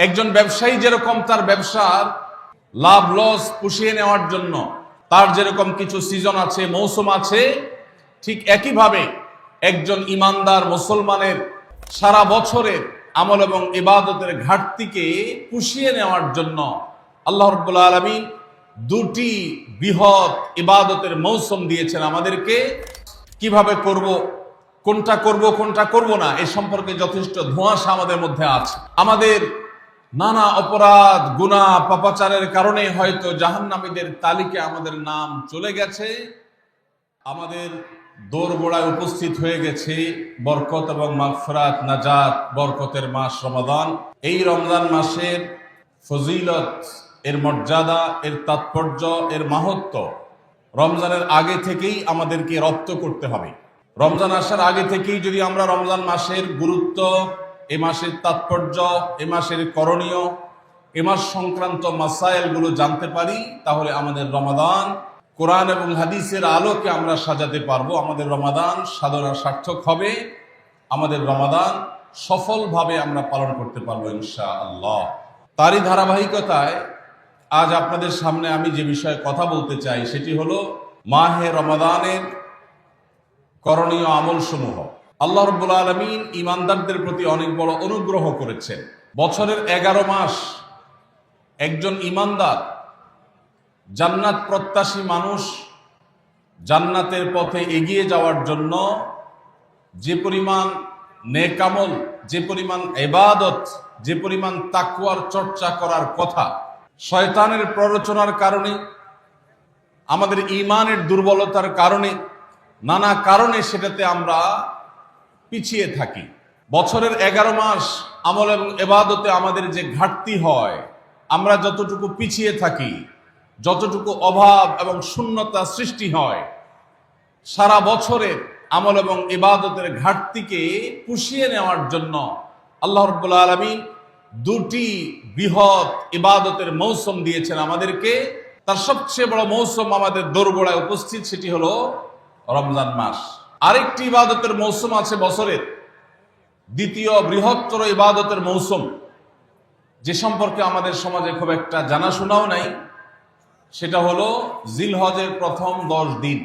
একজন ব্যবসায়ী যেরকম তার ব্যবসার লাভ লস পুষিয়ে নেওয়ার জন্য তার যেরকম কিছু সিজন আছে, মৌসুম আছে, ঠিক একইভাবে একজন ইমানদার মুসলমানের সারা বছরের আমল এবং ইবাদতের ঘাটতিকে পুষিয়ে নেওয়ার জন্য আল্লাহ রাব্বুল আলামিন দুটি বৃহৎ ইবাদতের মৌসুম দিয়েছেন আমাদেরকে। কিভাবে করব, কোনটা করব কোনটা করব না, এ সম্পর্কে যথেষ্ট ধোঁয়াশা আমাদের মধ্যে আছে। আমাদের নানা অপরাধ গুনাহ পাপাচারের কারণে হয়তো জাহান্নামীদের তালিকায় আমাদের নাম চলে গেছে। আমাদের দোরগোড়ায় উপস্থিত হয়ে গেছে বরকত এবং মাগফিরাত, নাজাত, বরকতের মাস রমাদান। এই রমজান মাসের ফজিলত, এর মর্যাদা, এর তাৎপর্য, এর মাহাত্ম্য রমজানের আগে থেকেই আমাদেরকে রপ্ত করতে হবে। রমজান আসার আগে থেকেই যদি আমরা রমজান মাসের গুরুত্ব, এ মাসের তাৎপর্য, এ মাসের করণীয়, এ মাস সংক্রান্ত মাসাইলগুলো জানতে পারি, তাহলে আমাদের রমাদান কোরআন এবং হাদিসের আলোকে আমরা সাজাতে পারবো। আমাদের রমাদান সাধনা সার্থক হবে, আমাদের রমাদান সফলভাবে আমরা পালন করতে পারবো ইনশাআল্লাহ। তারই ধারাবাহিকতায় আজ আপনাদের সামনে আমি যে বিষয়ে কথা বলতে চাই সেটি হলো মাহে রমাদানের করণীয় আমলসমূহ। আল্লাহ রাব্বুল আলামিন ঈমানদারদের প্রতি অনেক বড় অনুগ্রহ করেছেন। বছরের 11 মাস একজন ঈমানদার, জান্নাত প্রত্যাশী মানুষ জান্নাতের পথে এগিয়ে যাওয়ার জন্য যে পরিমাণ নেক আমল, যে পরিমাণ ইবাদত, যে পরিমাণ তাকওয়ার চর্চা করার কথা, শয়তানের প্ররোচনার কারণে, আমাদের ঈমানের দুর্বলতার কারণে, নানা কারণে সেটাতে আমরা পিছিয়ে থাকি। বছরের 11 মাস আমল এবং ইবাদতে আমাদের যে ঘাটতি হয়, আমরা যতটুকু পিছিয়ে থাকি, যতটুকু অভাব এবং শূন্যতা সৃষ্টি হয়, সারা বছরের আমল এবং ইবাদতের ঘাটতিকে পুষিয়ে নেওয়ার জন্য আল্লাহ রাব্বুল আলামিন দুটি বৃহৎ ইবাদতের মৌসুম দিয়েছেন আমাদেরকে। তার সবচেয়ে বড় মৌসুম আমাদের দোরগোড়ায় উপস্থিত, সেটি হলো রমজান মাস। আরেকটি ইবাদতের মৌসুম আছে বছরের, দ্বিতীয় বৃহত্তর ইবাদতের মৌসুম, যে সম্পর্কে আমাদের সমাজে খুব একটা জানাশোনাও নাই, সেটা হলো জিলহজের প্রথম 10 দিন,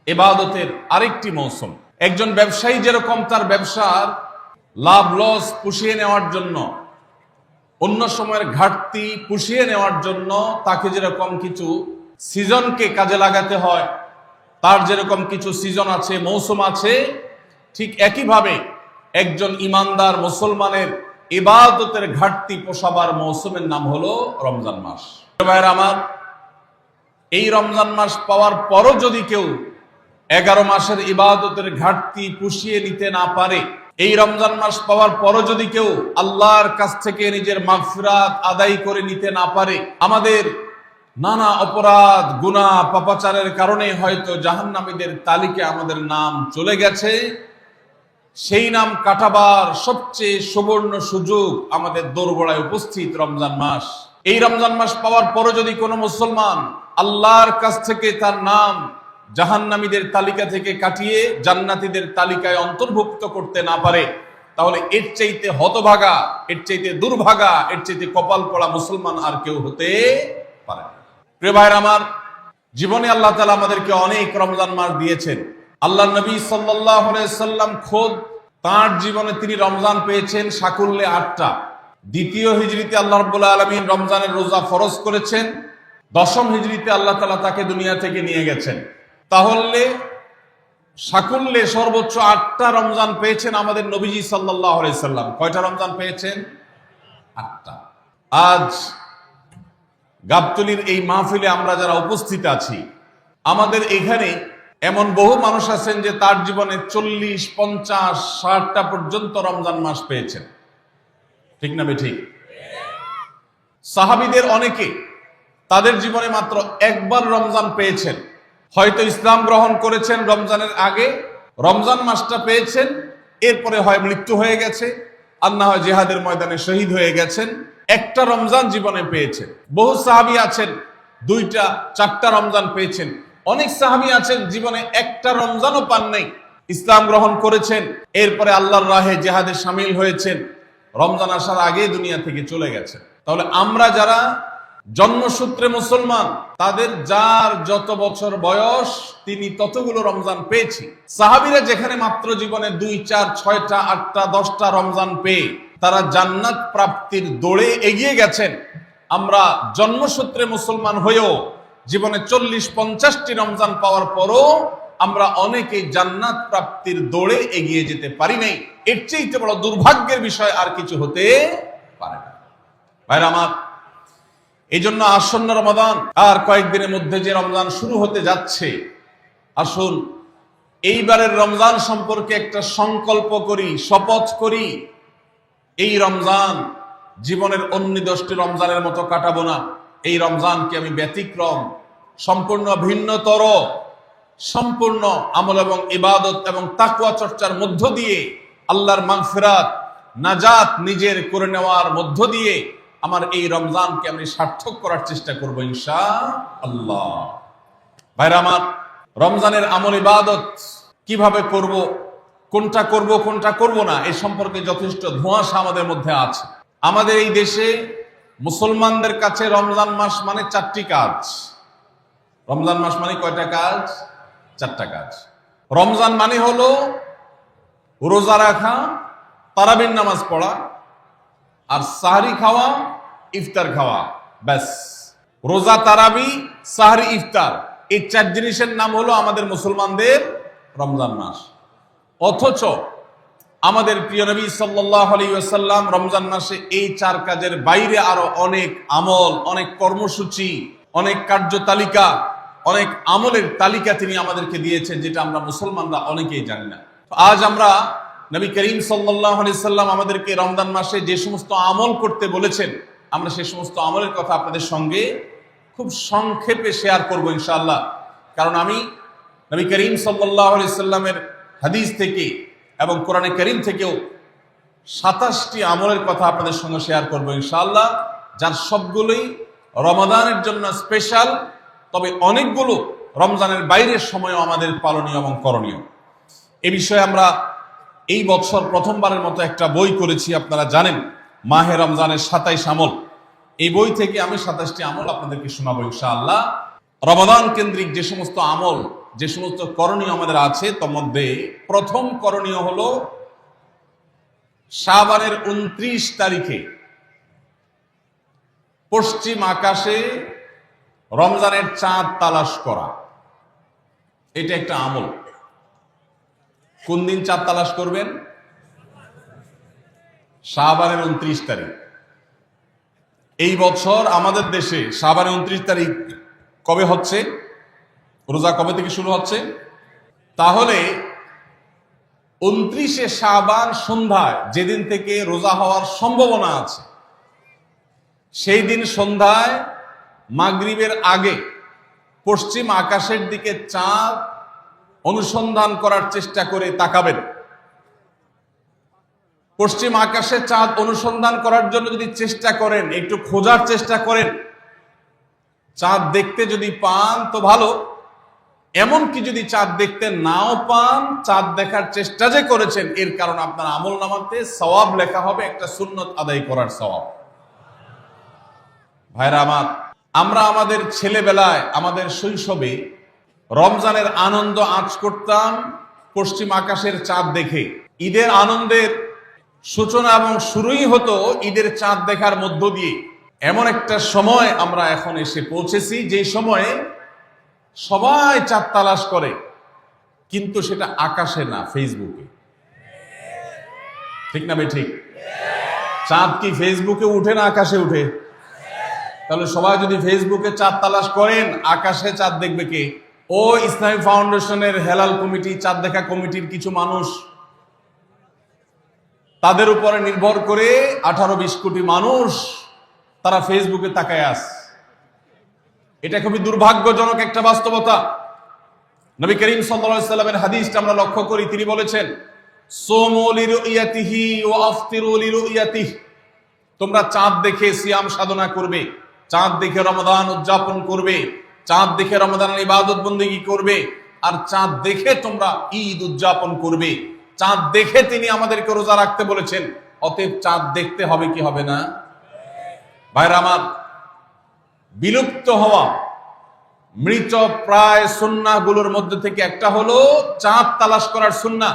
ইবাদতের আরেকটি মৌসুম। একজন ব্যবসায়ী যেরকম তার ব্যবসার লাভ লস পুষিয়ে নেওয়ার জন্য, অন্য সময়ের ঘাটতি পুষিয়ে নেওয়ার জন্য তাকে যেরকম কিছু সিজনকে কাজে লাগাতে হয়, তার যেরকম কিছু সিজন আছে, মৌসুম আছে, ঠিক একইভাবে একজন ইমানদার মুসলমানের ইবাদতের ঘাটতি পোষাবার মৌসুমের নাম হলো রমজান মাস। ভাইরা আমার, এই রমজান মাস পাওয়ার পরও যদি কেউ 11 মাসের ইবাদতের ঘাটতি পুষিয়ে নিতে না পারে, এই রমজান মাস পাওয়ার পরও যদি কেউ আল্লাহর কাছ থেকে নিজের মাগফিরাত আদায় করে নিতে না পারে, আমাদের নানা অপরাধ গুনাহ পাপাচারের কারণে হয়তো জাহান্নামীদের তালিকায় আমাদের নাম চলে গেছে, সেই নাম কাটাবার সবচেয়ে সুবর্ণ সুযোগ আমাদের দোরগোড়ায় উপস্থিত রমজান মাস। এই রমজান মাস পাওয়ার পরও যদি কোনো মুসলমান আল্লাহর কাছ থেকে তার নাম জাহান্নামীদের তালিকা থেকে কাটিয়ে জান্নাতীদের তালিকায় অন্তর্ভুক্ত করতে না পারে, তাহলে এর চাইতে হতভাগা, এর চাইতে দুর্ভাগা, এর চাইতে কপাল পড়া মুসলমান আর কেউ হতে পারে না। প্রিয় ভাইরা আমার, জীবনে আল্লাহ তাআলা আমাদেরকে অনেক রমজান মাস দিয়েছেন। আল্লাহ নবী সাল্লাল্লাহু আলাইহি সাল্লাম খোদ তার জীবনে তিনি রমজান পেয়েছেন সাকুল্যে 8টা। দ্বিতীয় হিজরিতে আল্লাহ রাব্বুল আলামিন রমজানের রোজা ফরজ করেছেন, 10ম হিজরিতে আল্লাহ তাআলা তাকে দুনিয়া থেকে নিয়ে গেছেন। তাহলে সাকুল্যে সর্বোচ্চ 8টা রমজান পেয়েছেন আমাদের নবীজি সাল্লাল্লাহু আলাইহি সাল্লাম। কয়টা রমজান পেয়েছেন? 8টা। আজ গাবতলীর এই মাহফিলে আমরা যারা উপস্থিত আছি, আমাদের এখানে এমন বহু মানুষ আছেন যে তার জীবনে 40, 50, 60টা পর্যন্ত রমজান মাস পেয়েছেন। ঠিক না বেঠিক? সাহাবীদের অনেকে তাদের জীবনে মাত্র একবার রমজান পেয়েছেন, হয়তো ইসলাম গ্রহণ করেছেন রমজানের আগে, রমজান মাসটা পেয়েছেন, এরপরে হয় মৃত্যু হয়ে গেছে, আর না হয় জিহাদের ময়দানে শহীদ হয়ে গেছেন। একটা রমজান জীবনে পেয়েছেন। বহু সাহাবী আছেন 2টা, 4টা রমজান পেয়েছেন। অনেক সাহাবী আছেন জীবনে একটা রমজানও পান নাই, ইসলাম গ্রহণ করেছেন, এরপরে আল্লাহর রাহে জিহাদে শামিল হয়েছেন, রমজান আসার আগে দুনিয়া থেকে চলে গেছে। তাহলে আমরা যারা জন্মসূত্রে মুসলমান, তাদের যার যত বছর বয়স তিনি ততগুলো রমজান পেয়েছি। সাহাবীরা যেখানে মাত্র জীবনে 2, 4, 6টা, 8টা, 10টা রমজান পেয়ে তারা জান্নাত প্রাপ্তির দৌড়ে এগিয়ে গেছেন, আমরা জন্মসূত্রে মুসলমান হয়েও জীবনে 40-50টি রমজান পাওয়ার পরও আমরা অনেকেই জান্নাত প্রাপ্তির দৌড়ে এগিয়ে যেতে পারি নাই। এর চেয়ে বড় দুর্ভাগ্যের বিষয় আর কিছু হতে পারে না। ভাইরা আমার, এই জন্য আসন্ন রমাদান আর কয়েকদিনের মধ্যে যে রমজান শুরু হতে যাচ্ছে, আসুন এইবারের রমজান সম্পর্কে একটা সংকল্প করি, শপথ করি। এই রমজান জীবনের অন্য 10টি রমজানের মতো কাটাবো না। এই রমজানকে আমি ব্যতিক্রম, সম্পূর্ণ ভিন্নতর, সম্পূর্ণ আমল এবং ইবাদত এবং তাকওয়া চর্চার মধ্য দিয়ে আল্লাহর মাগফিরাত, নাজাত নিজের করে নেওয়ার মধ্য দিয়ে আমার এই রমজানকে আমি সার্থক করার চেষ্টা করব ইনশাআল্লাহ। ভাইরা আমার, রমজানের আমল ইবাদত কিভাবে করব, কোনটা করব কোনটা করব না, এই সম্পর্কে যথেষ্ট ধোঁয়াশা আমাদের মধ্যে আছে। আমাদের এই দেশে মুসলমানদের কাছে রমজান মাস মানে 4টি কাজ। রমজান মাস মানে কয়টা কাজ? 4টা কাজ। রমজান মানে হলো রোজা রাখা, তারাবির নামাজ পড়া, আর সাহরি খাওয়া, ইফতার খাওয়া, ব্যাস। রোজা, তারাবি, সাহরি, ইফতার, এই 4 জিনিসের নাম হলো আমাদের মুসলমানদের রমজান মাস। অথচ আমাদের প্রিয় নবী সাল্লাল্লাহু আলাইহি ওয়াসাল্লাম রমজান মাসে এই 4 কাজের বাইরে আরো অনেক আমল, অনেক কর্মসূচি, অনেক কার্যতালিকা, অনেক আমলের তালিকা তিনি আমাদেরকে দিয়েছেন, যেটা আমরা মুসলমানরা অনেকেই জানি না। আজ আমরা নবী করিম সাল্লাল্লাহু আলাইহি ওয়াসাল্লাম আমাদেরকে রমজান মাসে যে সমস্ত আমল করতে বলেছেন, আমরা সেই সমস্ত আমলের কথা আপনাদের সঙ্গে খুব সংক্ষেপে শেয়ার করব ইনশাআল্লাহ। কারণ আমি নবী করিম সাল্লাল্লাহু আলাইহি ওয়াসাল্লামের হাদিস থেকে এবং কোরআনে কারীম থেকেও 27টি আমলের কথা আপনাদের সঙ্গে শেয়ার করব ইনশাআল্লাহ, যার সবগুলোই রমাদানের জন্য স্পেশাল, তবে অনেকগুলো রমজানের বাইরের সময়ও আমাদের পালনীয় এবং করণীয়। এই বিষয়ে আমরা এই বছর প্রথমবারের মতো একটা বই করেছি, আপনারা জানেন, মাহে রমজানের 27 আমল। এই বই থেকে আমি 27টি আমল আপনাদেরকে শোনাবো ইনশাআল্লাহ। রমাদান কেন্দ্রিক যে সমস্ত আমল, যে সমস্ত করণীয় আমাদের আছে, তার মধ্যে প্রথম করণীয় হলো শাবানের 29 তারিখে পশ্চিম আকাশে রমজানের চাঁদ তালাশ করা। এটা একটা আমল। কোন দিন চাঁদ তালাশ করবেন? শাবানের 29 তারিখ। এই বছর আমাদের দেশে শাবানের 29 তারিখ কবে হচ্ছে? রোজা কবে থেকে শুরু হচ্ছে? তাহলে 29শে শাবান সন্ধ্যায়, যেদিন থেকে রোজা হওয়ার সম্ভাবনা আছে, সেই দিন সন্ধ্যায় মাগরিবের আগে পশ্চিম আকাশের দিকে চাঁদ অনুসন্ধান করার চেষ্টা করে তাকাবেন। পশ্চিম আকাশে চাঁদ অনুসন্ধান করার জন্য যদি চেষ্টা করেন, একটু খোঁজার চেষ্টা করেন, চাঁদ দেখতে যদি পান তো ভালো, এমনকি যদি চাঁদ দেখতে নাও পান, চাঁদ দেখার চেষ্টা যে করেছেন এর কারণ আপনার আমল নামাতে সওয়াব লেখা হবে, একটা সুন্নত আদায় করার সওয়াব। ভাইরা আমার, আমরা আমাদের ছেলেবেলায়, আমাদের শৈশবে রমজানের আনন্দ আঁচ করতাম পশ্চিম আকাশের চাঁদ দেখে। ঈদের আনন্দের সূচনা এবং শুরুই হতো ঈদের চাঁদ দেখার মধ্য দিয়ে। এমন একটা সময় আমরা এখন এসে পৌঁছেছি, যে সময়ে সবাই চাঁদ তালাশ করে, কিন্তু সেটা আকাশে না, ফেসবুকে। ঠিক না ভাই? ঠিক। চাঁদ কি ফেসবুকে উঠে না আকাশে উঠে? তাহলে সবাই যদি ফেসবুকে চাঁদ তালাশ করেন, আকাশে চাঁদ দেখবে কে? ও ইসলামী ফাউন্ডেশনের হেলাল কমিটি, চাঁদ দেখা কমিটির কিছু মানুষ, তাদের উপরে নির্ভর করে 18-20 কোটি মানুষ তারা ফেসবুকে তাকায় আছে। এটা খুবই দুর্ভাগ্যজনক একটা বাস্তবতা। নবী করিম সাল্লাল্লাহু আলাইহি ওয়াসাল্লামের হাদিসটা আমরা লক্ষ্য করি, তিনি বলেছেন, সুমু লিরুয়াতিহি ওয়া আফতিরু লিরুয়াতিহি, তোমরা চাঁদ দেখে সিয়াম সাধনা করবে, চাঁদ দেখে রমাদান উদযাপন করবে, চাঁদ দেখে রমাদানের ইবাদত বন্দেগী করবে, আর চাঁদ দেখে তোমরা ঈদ উদযাপন করবে। চাঁদ দেখে তিনি আমাদেরকে রোজা রাখতে বলেছেন, অতএব চাঁদ দেখতে হবে কি হবে না? ভাইরা আমার, বিলুপ্ত হওয়া মৃত প্রায় সুন্নাহগুলোর মধ্যে থেকে একটা হলো চাঁদ তালাশ করার সুন্নাহ।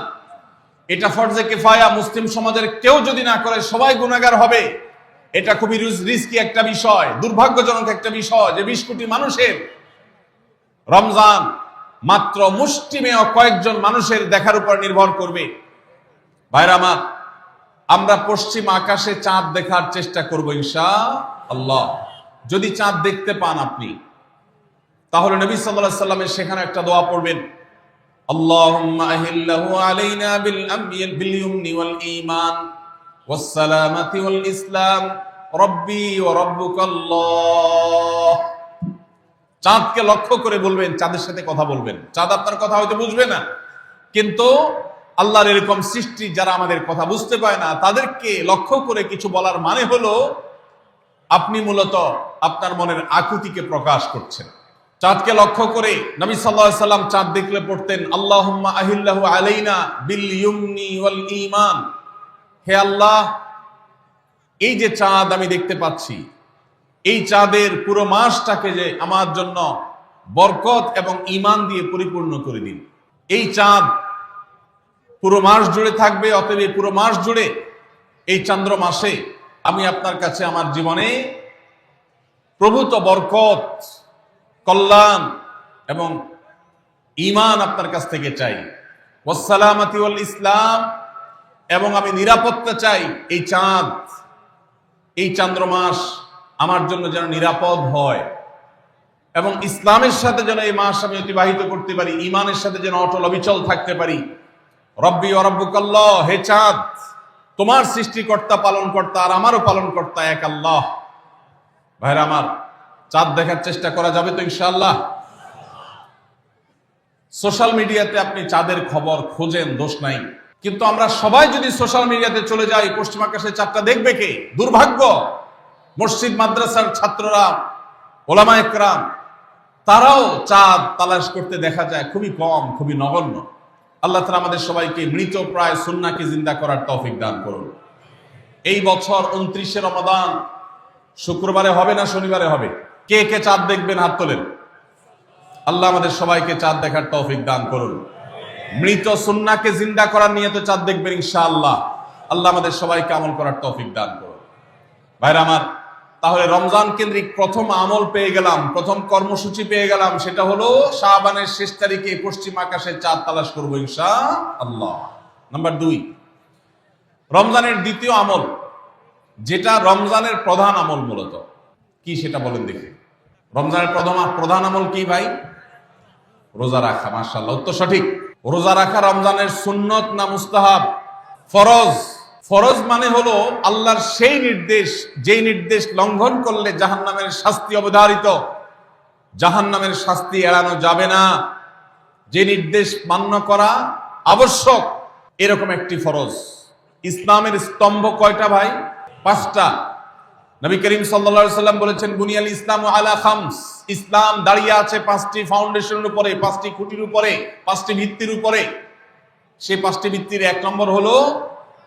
এটা ফরজে কিফায়া, মুসলিম সমাজের কেউ যদি না করে সবাই গুনাহগার হবে। এটা খুবই রিস্কি একটা বিষয়, দুর্ভাগ্যজনক একটা বিষয় যে 20 কোটি মানুষের রমজান মাত্র মুষ্টিমেয় কয়েকজন মানুষের দেখার উপর নির্ভর করবে। ভাইরা আমার, আমরা পশ্চিম আকাশে চাঁদ দেখার চেষ্টা করব ইনশাআল্লাহ। যদি চাঁদ দেখতে পান আপনি, তাহলে নবী সাল্লাল্লাহু আলাইহি সাল্লামের সেখানে একটা দোয়া পড়বেন, আল্লাহুম্মা আহিল্লাহু আলাইনা বিল ইয়ুমনি ওয়াল ঈমান ওয়াস সালামাতি ওয়াল ইসলাম রব্বি ওয়া রাব্বুকাল্লাহ। চাঁদকে লক্ষ্য করে বলবেন, চাঁদের সাথে কথা বলবেন। চাঁদ আপনার কথা হয়তো বুঝবে না, কিন্তু আল্লাহর এরকম সৃষ্টি যারা আমাদের কথা বুঝতে পায় না, তাদেরকে লক্ষ্য করে কিছু বলার মানে হলো আপনি মূলত আপনার মনের আকুতিকে প্রকাশ করছেন। চাঁদকে লক্ষ্য করে নবী সাল্লাল্লাহু আলাইহি সাল্লাম চাঁদ দেখলে পড়তেন, আল্লাহুম্মা আহিল্লাহু আলাইনা বিল ইয়ুমনি ওয়াল ঈমান। হে আল্লাহ, এই যে চাঁদ আমি দেখতে পাচ্ছি, এই চাঁদের পুরো মাসটাকে যে আমার জন্য বরকত এবং ঈমান দিয়ে পরিপূর্ণ করে দিন। এই চাঁদ পুরো মাস জুড়ে থাকবে, অতএব পুরো মাস জুড়ে এই চন্দ্র মাসে আমি আপনার কাছে আমার জীবনে প্রভূত বরকত, কল্যাণ এবং ঈমান আপনার কাছ থেকে চাই। ওয়াস সালামাতি ওয়াল ইসলাম, এবং আমি নিরাপত্তা চাই। এই চাঁদ, এই চন্দ্র মাস আমার জন্য যেন নিরাপদ হয় এবং ইসলামের সাথে যেন এই মাস আমি অতিবাহিত করতে পারি, ঈমানের সাথে যেন অটল অবিচল থাকতে পারি। রব্বি ওয়া রাব্বুকাল্লাহ, হে চাঁদ, তোমার সৃষ্টিকর্তা পালনকর্তা আর আমারও পালনকর্তা এক আল্লাহ। ভাইরা আমার, চাঁদ দেখার চেষ্টা করা যাবে তো ইনশাআল্লাহ? সোশ্যাল মিডিয়াতে আপনি চাঁদের খবর খোঁজেন, দোষ নাই, কিন্তু আমরা সবাই যদি সোশ্যাল মিডিয়াতে চলে যাই, পশ্চিম আকাশে চাঁদটা দেখবে কে? দুর্ভাগ্য। মসজিদ মাদ্রাসার ছাত্ররা, ওলামা একরাম, তারাও চাঁদ তালাশ করতে দেখা যায় খুবই কম, খুবই নগণ্য। আল্লাহ তাআলা আমাদের সবাইকে মৃত প্রায় সুন্নাহকে জিন্দা করার তৌফিক দান করুন। এই বছর 29শে রমাদান শুক্রবারে হবে না শনিবারে হবে? কে কে চাঁদ দেখবেন হাত তোলেন। আল্লাহ আমাদের সবাইকে চাঁদ দেখার তৌফিক দান করুন। মৃত সুন্নাহকে জিন্দা করার নিয়তে চাঁদ দেখবেন ইনশাআল্লাহ। আল্লাহ আমাদের সবাইকে আমল করার তৌফিক দান করুন। ভাইরা আমার, তাহলে রমজান কেন্দ্রিক প্রথম আমল পেয়ে গেলাম, প্রথম কর্মসূচি পেয়ে গেলাম, সেটা হলো শাবানের শেষ তারিখে পশ্চিম আকাশে চাঁদ তালাশ করবো ইনশাআল্লাহ। নাম্বার 2, রমজানের দ্বিতীয় আমল, যেটা রমজানের প্রধান আমল মূলত কি সেটা বলেন দেখি। রমজানের প্রধান আমল কি ভাই? রোজা রাখা। মাশাআল্লাহ, উত্তর সঠিক। রোজা রাখা রমজানের সুন্নত না মুস্তাহাব? ফরজ। ফরজ মানে হলো আল্লাহর সেই নির্দেশ, যেই নির্দেশ লঙ্ঘন করলে জাহান্নামের শাস্তি অবধারিত, জাহান্নামের শাস্তি এড়ানো যাবে না, যে নির্দেশ মান্য করা আবশ্যক, এরকম একটি ফরজ। ইসলামের স্তম্ভ কয়টা ভাই? 5টা। নবী করিম সাল্লাল্লাহু আলাইহি সাল্লাম বলেছেন, বুনিয়াল ইসলামু আলা খামস। ইসলাম দাঁড়িয়ে আছে 5টি ফাউন্ডেশনের উপরে, 5টি খুঁটির উপরে, 5টি ভিত্তির উপরে। সেই 5টি ভিত্তির 1 নম্বর হলো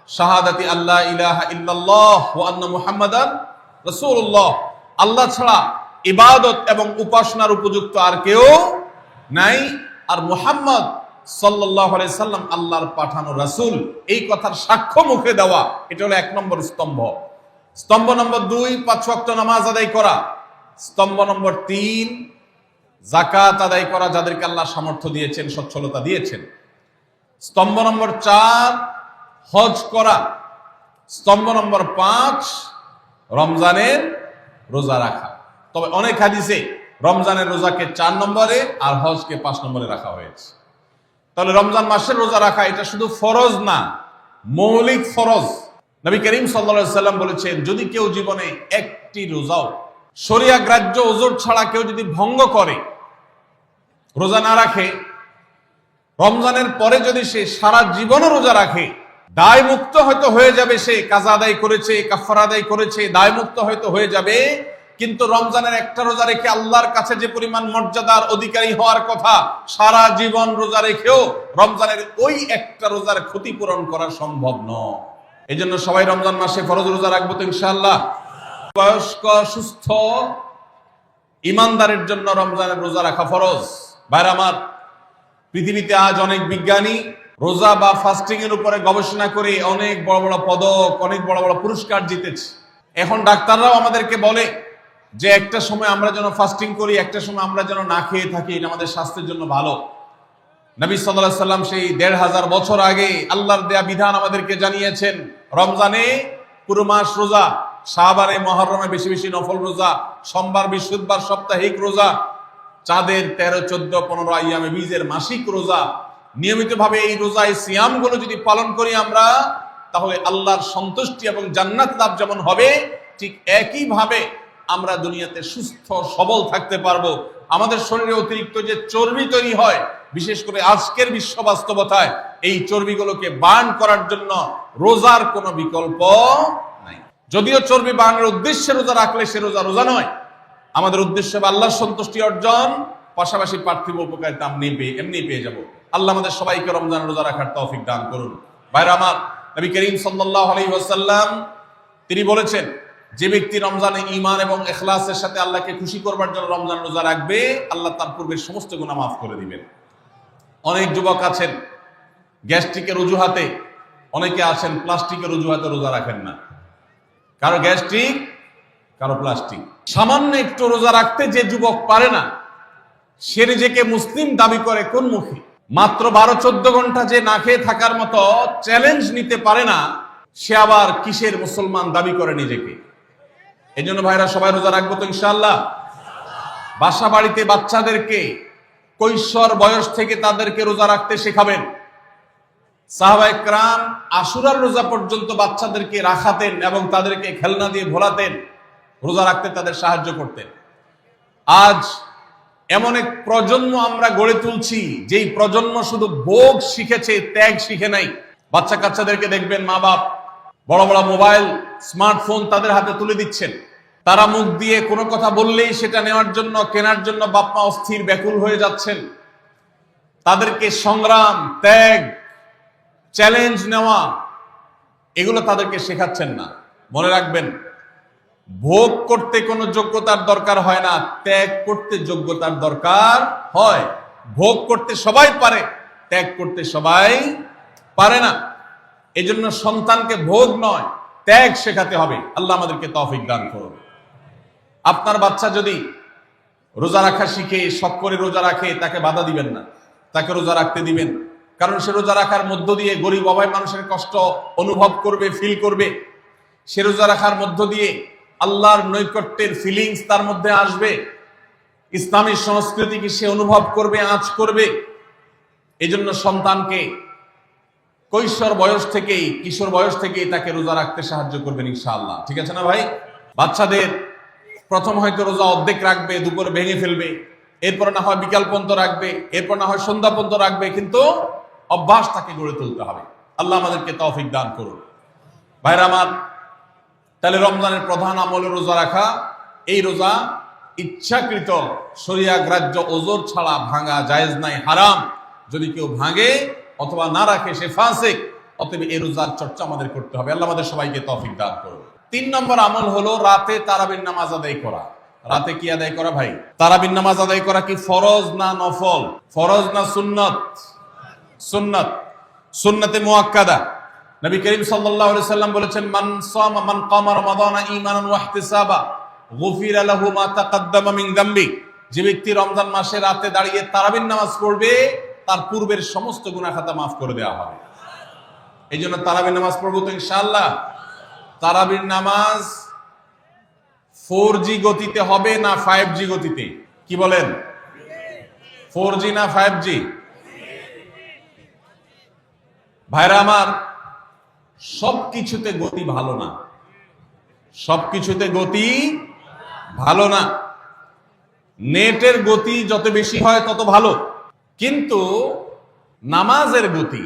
শাহাদাতি আল্লাহ ইলাহা ইল্লাল্লাহ ওয়া আন্না মুহাম্মাদান রাসূলুল্লাহ। আল্লাহ ছাড়া ইবাদত এবং উপাসনার উপযুক্ত আর কেউ নাই, আর মুহাম্মদ সাল্লাল্লাহু আলাইহি সাল্লাম আল্লাহর পাঠানো রাসূল, এই কথার সাক্ষ্য মুখে দেওয়া, এটা হলো 1 নম্বর স্তম্ভ। স্তম্ভ নম্বর 2, 5 ওয়াক্ত নামাজ আদায় করা। স্তম্ভ নম্বর 3, যাকাত আদায় করা, যাদেরকে আল্লাহ সামর্থ্য দিয়েছেন, সচ্ছলতা দিয়েছেন। স্তম্ভ নম্বর 4, হজ করা। স্তম্ভ নম্বর 5, রমজানের রোজা রাখা। তবে অনেক হাদিসে রমজানের রোজাকে 4 নম্বরে আর হজকে 5 নম্বরে রাখা হয়েছে। তাহলে রমজান মাসের রোজা রাখা এটা শুধু ফরজ না, মৌলিক ফরজ। নবী করিম সাল্লাল্লাহু আলাইহি সাল্লাম বলেছেন, যদি কেউ জীবনে একটি রোজাও শরিয়া গ্রাহ্য ওযর ছাড়া কেউ যদি ভঙ্গ করে, রোজা না রাখে, রমজানের পরে যদি সে সারা জীবনও রোজা রাখে, দায় মুক্ত হয়তো হয়ে যাবে, সে কাজা আদায় করেছে, কাফারা আদায় করেছে, দায় মুক্ত হয়তো হয়ে যাবে, কিন্তু রমজানের একটা রোজা রেখে আল্লাহর কাছে যে পরিমাণ মর্যাদার অধিকারী হওয়ার কথা, সারা জীবন রোজা রেখেও রমজানের ওই একটা রোজার ক্ষতিপূরণ করা সম্ভব নয়। এই জন্য সবাই রমজান মাসে ফরজ রোজা রাখবো তো ইনশাআল্লাহ। বয়স্ক সুস্থ ইমানদারের জন্য রমজানের রোজা রাখা ফরজ। ভাইরা আমার, পৃথিবীতে আজ অনেক বিজ্ঞানী রোজা বা ফাস্টিং এর উপরে গবেষণা করে অনেক বড় বড় পদক, অনেক বড় বড় পুরস্কার জিতেছে। এখন ডাক্তাররাও আমাদেরকে বলে যে একটা সময় আমরা যেন ফাস্টিং করি, একটা সময় আমরা যেন না খেয়ে থাকি, এটা আমাদের স্বাস্থ্যের জন্য ভালো। নবী সাল্লাল্লাহু আলাইহি সাল্লাম সেই ১৫০০ বছর আগে আল্লাহর দেয়া বিধান আমাদেরকে জানিয়েছেন। রমজানে পুরো মাস রোজা, শাবানে মুহররমে বেশি বেশি নফল রোজা, সোমবার বৃহস্পতিবার সাপ্তাহিক রোজা, চাঁদের ১৩, ১৪, ১৫ আইয়ামে বীজের মাসিক রোজা। নিয়মিতভাবে এই রোজায় সিয়ামগুলো যদি পালন করি আমরা, তাহলে আল্লাহর সন্তুষ্টি এবং জান্নাত লাভ যেমন হবে, ঠিক একইভাবে আমরা দুনিয়াতে সুস্থ সবল থাকতে পারবো। আমাদের শরীরে অতিরিক্ত যে চর্বি তৈরি হয়, বিশেষ করে আজকের বিশ্ব বাস্তবতায়, এই চর্বিগুলোকে বার্ন করার জন্য রোজার কোনো বিকল্প নাই। যদিও চর্বি বার্নের উদ্দেশ্যে রোজা রাখলে সে রোজা রোজা নয়। আমাদের উদ্দেশ্য হবে আল্লাহর সন্তুষ্টি অর্জন, পাশাপাশি পার্থিব উপকারিতা এমনি পেয়ে যাব। আল্লাহ আমাদের সবাইকে রমজান রোজা রাখার তৌফিক দান করুন। ভাইরা আমার, নবী করিম সাল্লাল্লাহু আলাইহি ওয়াসাল্লাম তিনি বলেছেন, যে ব্যক্তি রমজানে ঈমান এবং ইখলাসের সাথে আল্লাহকে খুশি করবার জন্য রমজান রোজা রাখবে, আল্লাহ তার পূর্বের সমস্ত গুনাহ মাফ করে দিবেন। অনেক যুবক আছেন গ্যাস্ট্রিকের অজুহাতে, অনেকে আছেন প্লাস্টিকের অজুহাতে রোজা রাখেন না। কারো গ্যাস্ট্রিক, কারো প্লাস্টিক। সামান্য একটু রোজা রাখতে যে যুবক পারে না, সে নিজেকে মুসলিম দাবি করে কোন মুখে? মাত্র ১২-১৪ ঘন্টা যে না খেয়ে থাকার মতো চ্যালেঞ্জ নিতে পারে না, সে আবার কিসের মুসলমান দাবি করে নিজেকে? এই জন্য ভাইরা সবাই রোজা রাখবো তো ইনশাআল্লাহ। বাসা বাড়িতে বাচ্চাদেরকে কৈশোর বয়স থেকে তাদেরকে রোজা রাখতে শেখাবেন। সাহাবায়ে কেরাম আশুরার রোজা পর্যন্ত বাচ্চাদেরকে রাখাতেন এবং তাদেরকে খেলনা দিয়ে ভোলাতেন, রোজা রাখতে তাদের সাহায্য করতেন। আজ এমন এক প্রজন্ম আমরা গড়ে তুলছি, যেই প্রজন্ম শুধু ভোগ শিখেছে, ত্যাগ শিখে নাই। বাচ্চা কাচ্চাদেরকে দেখবেন মা বাপ বড় বড় মোবাইল, স্মার্টফোন তাদের হাতে তুলে দিচ্ছেন। তারা মুখ দিয়ে কোনো কথা বললেই সেটা নেওয়ার জন্য, কেনার জন্য বাপ মা অস্থির ব্যাকুল হয়ে যাচ্ছেন। তাদেরকে সংগ্রাম, ত্যাগ, চ্যালেঞ্জ নেওয়া, এগুলো তাদেরকে শেখাচ্ছেন না। মনে রাখবেন, ভোগ করতে কোনো যোগ্যতার দরকার হয় না, ত্যাগ করতে যোগ্যতার দরকার হয়। ভোগ করতে সবাই পারে, ত্যাগ করতে সবাই পারে না। এজন্য সন্তানকে ভোগ নয়, ত্যাগ শেখাতে হবে। আল্লাহ আমাদেরকে তৌফিক দান করুন। আপনার বাচ্চা যদি রোজা রাখা শিখে, শখ করে রোজা রাখে, তাকে বাধা দিবেন না, তাকে রোজা রাখতে দিবেন। কারণ সে রোজা রাখার মধ্য দিয়ে গরিব অভাবী মানুষের কষ্ট অনুভব করবে, ফিল করবে। সে রোজা রাখার মধ্য দিয়ে আল্লাহর নৈকট্যের ফিলিংস তার মধ্যে আসবে, ইসলামী সংস্কৃতিকে সে অনুভব করবে, আঁচ করবে। এই জন্য সন্তানকে কৈশোর বয়স থেকেই, কিশোর বয়স থেকেই তাকে রোজা রাখতে সাহায্য করবেন ইনশাআল্লাহ। ঠিক আছে না ভাই? বাচ্চাদের প্রথম হয়তো রোজা অর্ধেক রাখবে, দুপুরে ভেঙে ফেলবে, এরপর না হয় বিকাল পর্যন্ত রাখবে, এরপর না হয় সন্ধ্যা পর্যন্ত রাখবে, কিন্তু অভ্যাস তাকে গড়ে তুলতে হবে। আল্লাহ আমাদেরকে তৌফিক দান করুন। ভাইরা আমার, তাহলে রমজানের প্রধান আমল রোজা রাখা। এই রোজা ইচ্ছাকৃত শরিয়া গ্রাহ্য ওজর ছাড়া ভাঙা জায়েজ নাই, হারাম। যদি কেউ ভাঙে অথবা না রাখে সে ফাসিক। অতএব এই রোজার চর্চা আমাদের করতে হবে। আল্লাহ আমাদের সবাইকে তৌফিক দান করুন। ৩ নম্বর আমল হলো রাতে তারাবির নামাজ আদায় করা। রাতে কি আদায় করা ভাই? তারাবির নামাজ আদায় করা কি ফরজ না নফল? ফরজ না সুন্নত? সুন্নত, সুন্নতে মুআক্কাদা। নবী করিম সাল্লাল্লাহু আলাইহি সাল্লাম বলেছেন, মান কামা রমাদানা ঈমানান ওয়া ইহতিসাবা গুফিরা লাহু মা তাকাদ্দামা মিন যামবি। যে ব্যক্তি রমজান মাসে রাতে দাঁড়িয়ে তারাবির নামাজ পড়বে, তার পূর্বের সমস্ত গুনাহ খাতা মাফ করে দেওয়া হবে। এই জন্য তারাবির নামাজ পড়বো তো ইনশাআল্লাহ। তারাবির নামাজ 4G গতিতে হবে না 5G গতিতে? কি বলেন? 4G না 5G? ভাইরা আমার, সবকিছুতে গতি ভালো না, সবকিছুতে গতি ভালো না। নেটের গতি যত বেশি হয় তত ভালো, কিন্তু নামাজের গতি,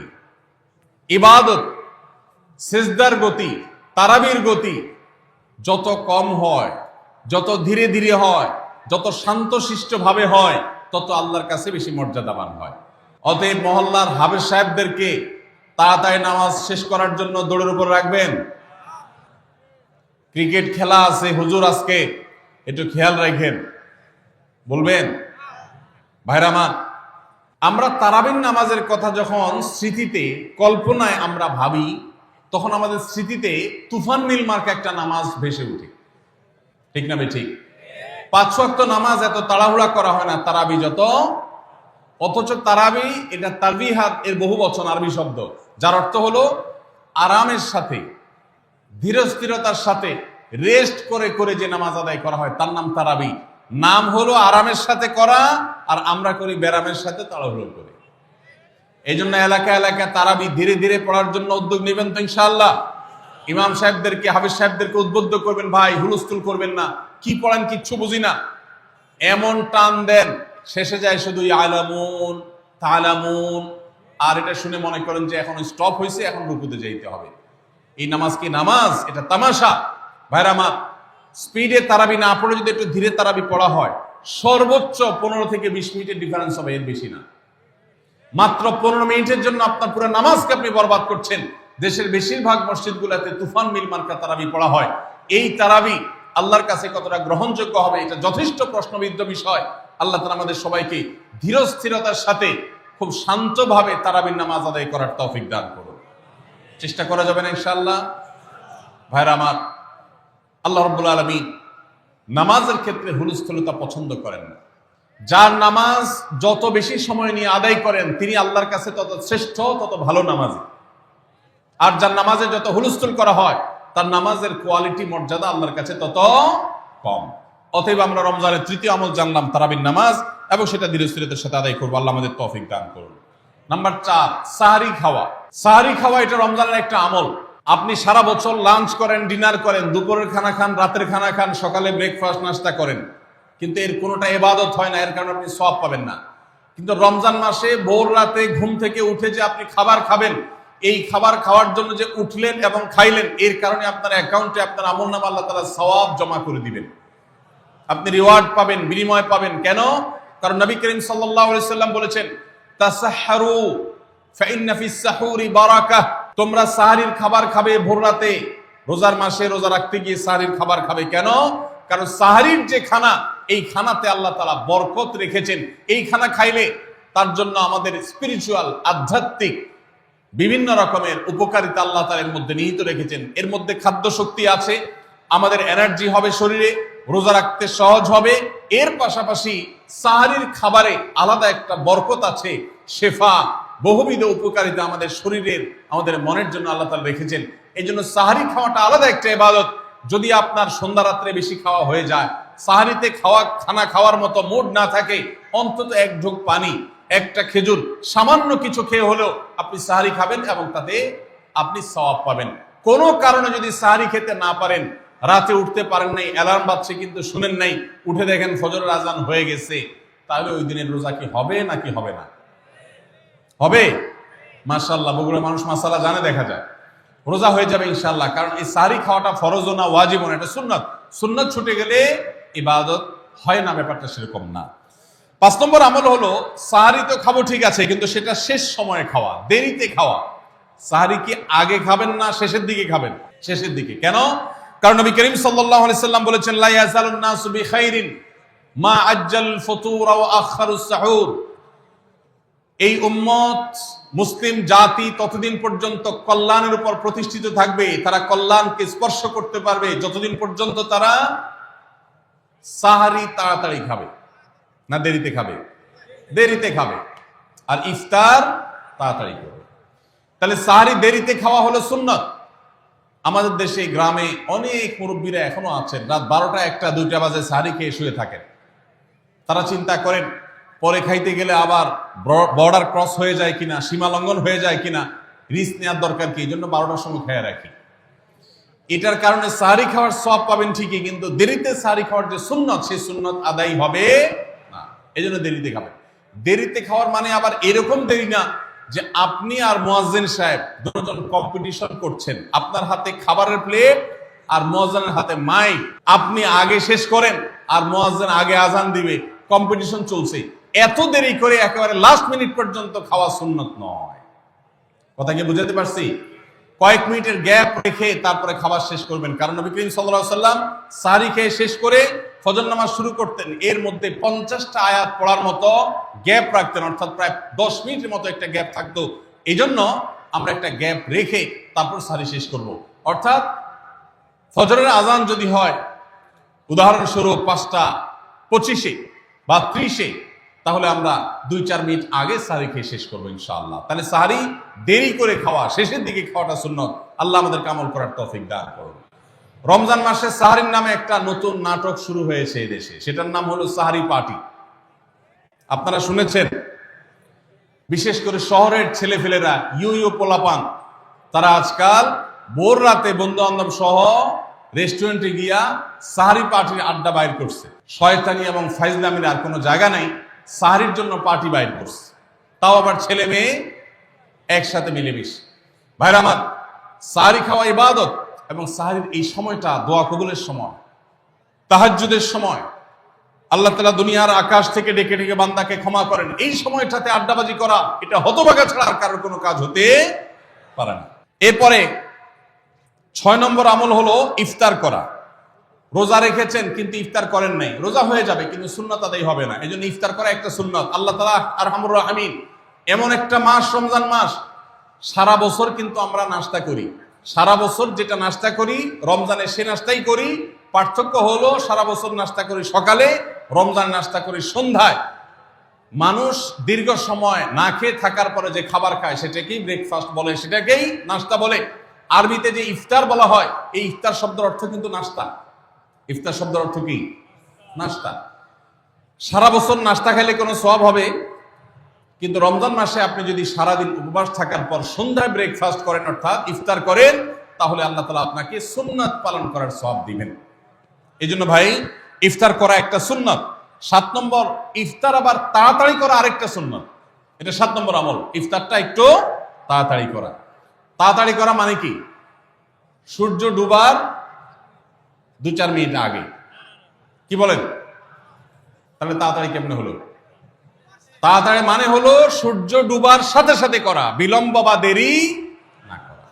ইবাদত, সিজদার গতি, তারাবির গতি যত কম হয়, যত ধীরে ধীরে হয়, যত শান্তশিষ্ট ভাবে হয়, তত আল্লাহর কাছে বেশি মর্যাদাবান হয়। অতএব মহল্লার হাফেজ সাহেবদেরকে তাড়াতাড়ি নামাজ শেষ করার জন্য দৌড়ের উপর রাখবেন? ক্রিকেট খেলা আছে হুজুর আজকে, একটু খেয়াল রাখেন, বলবেন? ভাইরা আমার, আমরা তারাবির নামাজের কথা যখন স্মৃতিতে কল্পনায় আমরা ভাবি, তখন আমাদের স্মৃতিতে তুফান মিল মার্কা একটা নামাজ ভেসে উঠে, ঠিক না ঠিক? 5 ওয়াক্ত নামাজ এত তাড়াহুড়া করা হয় না তারাবি যত, অথচ তারাবি এটা তারবিহাত এর বহু বচন আরবি শব্দ, যার অর্থ হলো আরামের সাথে, ধীরস্থিরতার সাথে, রেস্ট করে করে যে নামাজ আদায় করা হয় তার নাম তারাবি। নাম হলো আরামের সাথে করা, আর আমরা করি ব্যারামের সাথে তাড়াহুড়ো করে। এই জন্য এলাকা এলাকা তারাবি ধীরে ধীরে পড়ার জন্য উদ্যোগ নেবেন তো ইনশাআল্লাহ। ইমাম সাহেবদেরকে, হাফেজ সাহেবদেরকে উদ্বুদ্ধ করবেন, ভাই হুলস্থুল করবেন না, কি পড়েন কিচ্ছু বুঝি না, এমন টান দেন শেষে যায় শুধু আলামুন তালামুন, আর এটা শুনে মনে করেন যে এখন স্টপ হয়েছে, এখন রুকুতে যাইতে হবে। এই নামাজ কি নামাজ? এটা তামাশা। ভাইরা আমার, স্পিডে তারাবি না পড়ে যদি একটু ধীরে তারাবি পড়া হয়, সর্বোচ্চ 15 থেকে 20 মিনিটের ডিফারেন্স হবে, এর বেশি না। মাত্র 15 মিনিটের জন্য আপনার পুরো নামাজকে আপনি বরবাদ করছেন। দেশের বেশিরভাগ মসজিদগুলোতে তুফান মিল মার্কা তারাবি পড়া হয়। এই তারাবি আল্লাহর কাছে কতটা গ্রহণযোগ্য হবে, এটা যথেষ্ট প্রশ্নবিদ্ধ বিষয়। আল্লাহ তাআলা আমাদের সবাইকে ধীরস্থিরতার সাথে খুব শান্তভাবে তারাবির নামাজ আদায় করার তৌফিক দান করুন। চেষ্টা করা যাবে না ইনশাআল্লাহ? ভাইরা আমার, আল্লাহ রাব্বুল আলামিন নামাজের ক্ষেত্রে হুলস্থুলতা পছন্দ করেন না। যার নামাজ যত বেশি সময় নিয়ে আদায় করেন তিনি আল্লাহর কাছে তত শ্রেষ্ঠ, তত ভালো নামাজি। আর যার নামাজে যত হুলস্থুল করা হয় তার নামাজের কোয়ালিটি, মর্যাদা আল্লাহর কাছে তত কম। অতএব আমরা রমজানের তৃতীয় আমল জানলাম তারাবির নামাজ, এবং সেটা ধীরস্থিরতার সাথে আদায় করবো। আল্লাহ আমাদের তৌফিক দান করুন। নাম্বার 4, সাহারি খাওয়া। সাহারি খাওয়া এটা রমজানের একটা আমল। আপনি সারা বছর লাঞ্চ করেন, ডিনার করেন, দুপুরের খানা খান, রাতের খানা খান, সকালে ব্রেকফাস্ট নাস্তা করেন, কিন্তু এর কোনোটা ইবাদত হয় না, এর কারণে আপনি সওয়াব পাবেন না। কিন্তু রমজান মাসে ভোর রাতে ঘুম থেকে উঠে যে আপনি খাবার খাবেন, এই খাবার খাওয়ার জন্য যে উঠলেন এবং খাইলেন, এর কারণে আপনার অ্যাকাউন্টে আপনার আমলনামা আল্লাহ তাআলা সওয়াব জমা করে দিবেন। আপনি রিওয়ার্ড পাবেন, বিনিময় পাবেন। কেন? কারণ নবী করিম সাল্লাল্লাহু আলাইহি সাল্লাম বলেছেন, তাসাহহারু ফাইন্না ফিস সাহুরি বারাকাহ। তোমরা সাহরির খাবার খাবে ভোর রাতে। রোজার মাসে রোজা রাখতে গিয়ে সাহরির খাবার খাবে। কেন? কারণ সাহরির যে খানা, এই খানাতে আল্লাহ তাআলা বরকত রেখেছেন। এই খানা খাইলে তার জন্য আমাদের স্পিরিচুয়াল, আধ্যাত্মিক বিভিন্ন রকমের উপকারিতা আল্লাহ তাআলা এর মধ্যে নিহিত রেখেছেন। এর মধ্যে খাদ্য শক্তি আছে, আমাদের এনার্জি হবে শরীরে, রোজা রাখতে সহজ হবে। এর পাশাপাশি সাহরির খাবারে আলাদা একটা বরকত আছে, শেফা, বহুবিধ উপকারিতা আমাদের শরীরের, আমাদের মনের জন্য আল্লাহ তাআলা রেখেছেন। এই জন্য সাহরি খাওয়াটা আলাদা একটা ইবাদত। যদি আপনার সন্ধ্যা রাত্রে বেশি খাওয়া হয়ে যায়, সাহরিতে খানা খাওয়ার মতো মুড না থাকে, অন্তত এক ঢোক পানি, একটা খেজুর, সামান্য কিছু খেয়ে হলেও আপনি সাহরি খাবেন এবং তাতে আপনি সওয়াব পাবেন। কোনো কারণে যদি সাহরি খেতে না পারেন, রাতে উঠতে পারেন নাই, অ্যালার্ম বাজছে কিন্তু শুনেন নাই, উঠে দেখেন ফজরের আজান হয়ে গেছে, তাহলে ওই দিনের রোজা কি হবে নাকি হবে না? হবে। মাশাআল্লাহ, বগুড়া মানুষ মাসালা জানে, দেখা যায় রোজা হয়ে যাবে ইনশাআল্লাহ। কারণ এই সাহরি খাওয়াটা ফরজও না, ওয়াজিবও না, এটা সুন্নাত। সুন্নাত ছুটে গেলে ইবাদত হয় না, ব্যাপারটা সেরকম না। 5 নম্বর আমল হলো, সাহরি তো খাবো ঠিক আছে, কিন্তু সেটা শেষ সময়ে খাওয়া, দেরিতে খাওয়া। সাহরি কি আগে খাবেন না শেষের দিকে খাবেন? শেষের দিকে। কেন? কারণ নবী করিম সাল্লাল্লাহু আলাইহি সাল্লাম বলেছেন, লা ইয়াজালুন নাসু বিখাইরিন মা আজ্জাল ফুতুর ওয়া আখারুস সাহুর। এই উম্মত, মুসলিম জাতি ততদিন পর্যন্ত কল্যাণের উপর প্রতিষ্ঠিত থাকবে, তারা কল্যাণকে স্পর্শ করতে পারবে যতদিন পর্যন্ত তারা সাহারি তাড়াতাড়ি খাবে না দেরিতে খাবে? দেরিতে খাবে। আর ইফতার তাড়াতাড়ি করবে। তাহলে সাহারি দেরিতে খাওয়া হলো সুন্নাত। আমাদের দেশে গ্রামে অনেক মুরব্বীরা এখনো আছেন, রাত 12টা, 1টা, 2টা বাজে সাহারি খেয়ে শুয়ে থাকেন। তারা চিন্তা করেন পরে খাইতে গেলে আবার বর্ডার ক্রস হয়ে যায় কিনা, সীমা লঙ্ঘন হয়ে যায় কিনা, রিস্ক নেওয়ার দরকার কি, এই জন্য 12টার সময় খেয়ে রাখি। এটার কারণে সাহারি খাওয়ার সওয়াব পাবেন ঠিকই, কিন্তু দেরিতে সাহারি খাওয়ার যে সুন্নত, সেই সুন্নত আদায় হবে না। এই জন্য দেরিতে খাবেন। দেরিতে খাওয়ার মানে আবার এরকম দেরি না যে আপনি আর মুয়াজ্জিন সাহেব দুজন কম্পিটিশন করছেন, আপনার হাতে খাবারের প্লেট আর মুয়াজ্জিনের হাতে মাইক, আপনি আগে শেষ করেন আর মুয়াজ্জিন আগে আজান দিবে, কম্পিটিশন চলছে। এত দেরি করে একেবারে লাস্ট মিনিট পর্যন্ত খাওয়া সুন্নত নয়। কথা কি বুঝাতে পারছি? কয়েক মিনিটের গ্যাপ রেখে তারপরে খাবার শেষ করবেন, কারণ নবী করিম সাল্লাল্লাহু আলাইহি ওয়াসাল্লাম সাহরি খেয়ে শেষ করে ফজর নামাজ শুরু করতেন, এর মধ্যে 50টা আয়াত পড়ার মতো গ্যাপ রাখতেন, অর্থাৎ প্রায় 10 মিনিটের মতো একটা গ্যাপ থাকতো। এই জন্য আমরা একটা গ্যাপ রেখে তারপর সাহরি শেষ করব। অর্থাৎ ফজরের আজান যদি হয় উদাহরণস্বরূপ 5:25 বা 30, তাহলে আমরা 2-4 মিনিট আগে সাহরি খেয়ে শেষ করবো ইনশাআল্লাহ। তাহলে সাহরি দেরি করে খাওয়া, শেষের দিকে খাওয়াটা সুন্নত। আল্লাহ আমাদেরকে আমল করার তৌফিক দান করুন। রমজান মাসে সাহরির নামে একটা নতুন নাটক শুরু হয়েছে এই দেশে, সেটার নাম হলো সাহরি পার্টি। আপনারা শুনেছেন, বিশেষ করে শহরের ছেলেফেলেরা, ইউ পোলাপান, তারা আজকাল ভোর রাতে বন্ধু বান্ধব সহ রেস্টুরেন্টে গিয়া সাহরি পার্টির আড্ডা বাইর করছে। শয়তানি এবং ফাইজলামির আর কোনো জায়গা নাই, সাহরির জন্য পার্টি বাইর করছে, তাও আবার ছেলে মেয়ে একসাথে মিলেমিশে। ভাইরা আমার, সাহরি খাওয়া ইবাদত, এবং সাহরির এই সময়টা দোয়া কবুলের সময়, তাহাজ্জুদের সময়। আল্লাহ তাআলা দুনিয়ার আকাশ থেকে ডেকে ডেকে বান্দাকে ক্ষমা করেন। এই সময়টাতে আড্ডাবাজি করা, এটা হতভাগা ছাড়া আর কারোর কোনো কাজ হতে পারে না। এরপরে 6 নম্বর আমল হলো ইফতার করা। রোজা রেখেছেন কিন্তু ইফতার করেন নাই, রোজা হয়ে যাবে কিন্তু সুন্নাত আদায় হবে না, এই জন্য ইফতার করা একটা সুন্নাত। আল্লাহ তাআলা আরহামুর রাহিমিন, এমন একটা মাস রমজান মাস, সারা বছর কিন্তু আমরা নাস্তা করি, সারা বছর যেটা নাস্তা করি রমজানে সে নাস্তাই করি। পার্থক্য হলো সারা বছর নাস্তা করি সকালে, রমজান নাস্তা করি সন্ধ্যায়। মানুষ দীর্ঘ সময় না খেয়ে থাকার পরে যে খাবার খায় সেটাকেই ব্রেকফাস্ট বলে, সেটাকেই নাস্তা বলে। আরবিতে যে ইফতার বলা হয়, এই ইফতার শব্দের অর্থ কিন্তু নাস্তা। ইফতার শব্দের অর্থ কি? নাস্তা। সারা বছর নাস্তা খেলে কোনো সওয়াব হবে, কিন্তু রমজান মাসে আপনি যদি সারাদিন উপবাস থাকার পর সন্ধ্যায় ব্রেকফাস্ট করেন, অর্থাৎ ইফতার করেন, তাহলে আল্লাহ তাআলা আপনাকে সুন্নাত পালন করার সওয়াব দিবেন। এই জন্য ভাই, ইফতার করা একটা সুন্নাত। 7 নম্বর, ইফতার আবার তাড়াতাড়ি করা আরেকটা সুন্নাত। এটা 7 নম্বর আমল, ইফতারটা একটু তাড়াতাড়ি করা। তাড়াতাড়ি করা মানে কি? সূর্য ডুবার 2-4 মিনিট আগে। কি বলেন? তাহলে তাড়াতাড়ি কেমনে হলো? তাড়াতাড়ি মানে হলো সূর্য ডুবার সাথে সাথে করা, বিলম্ব বা দেরি না করা।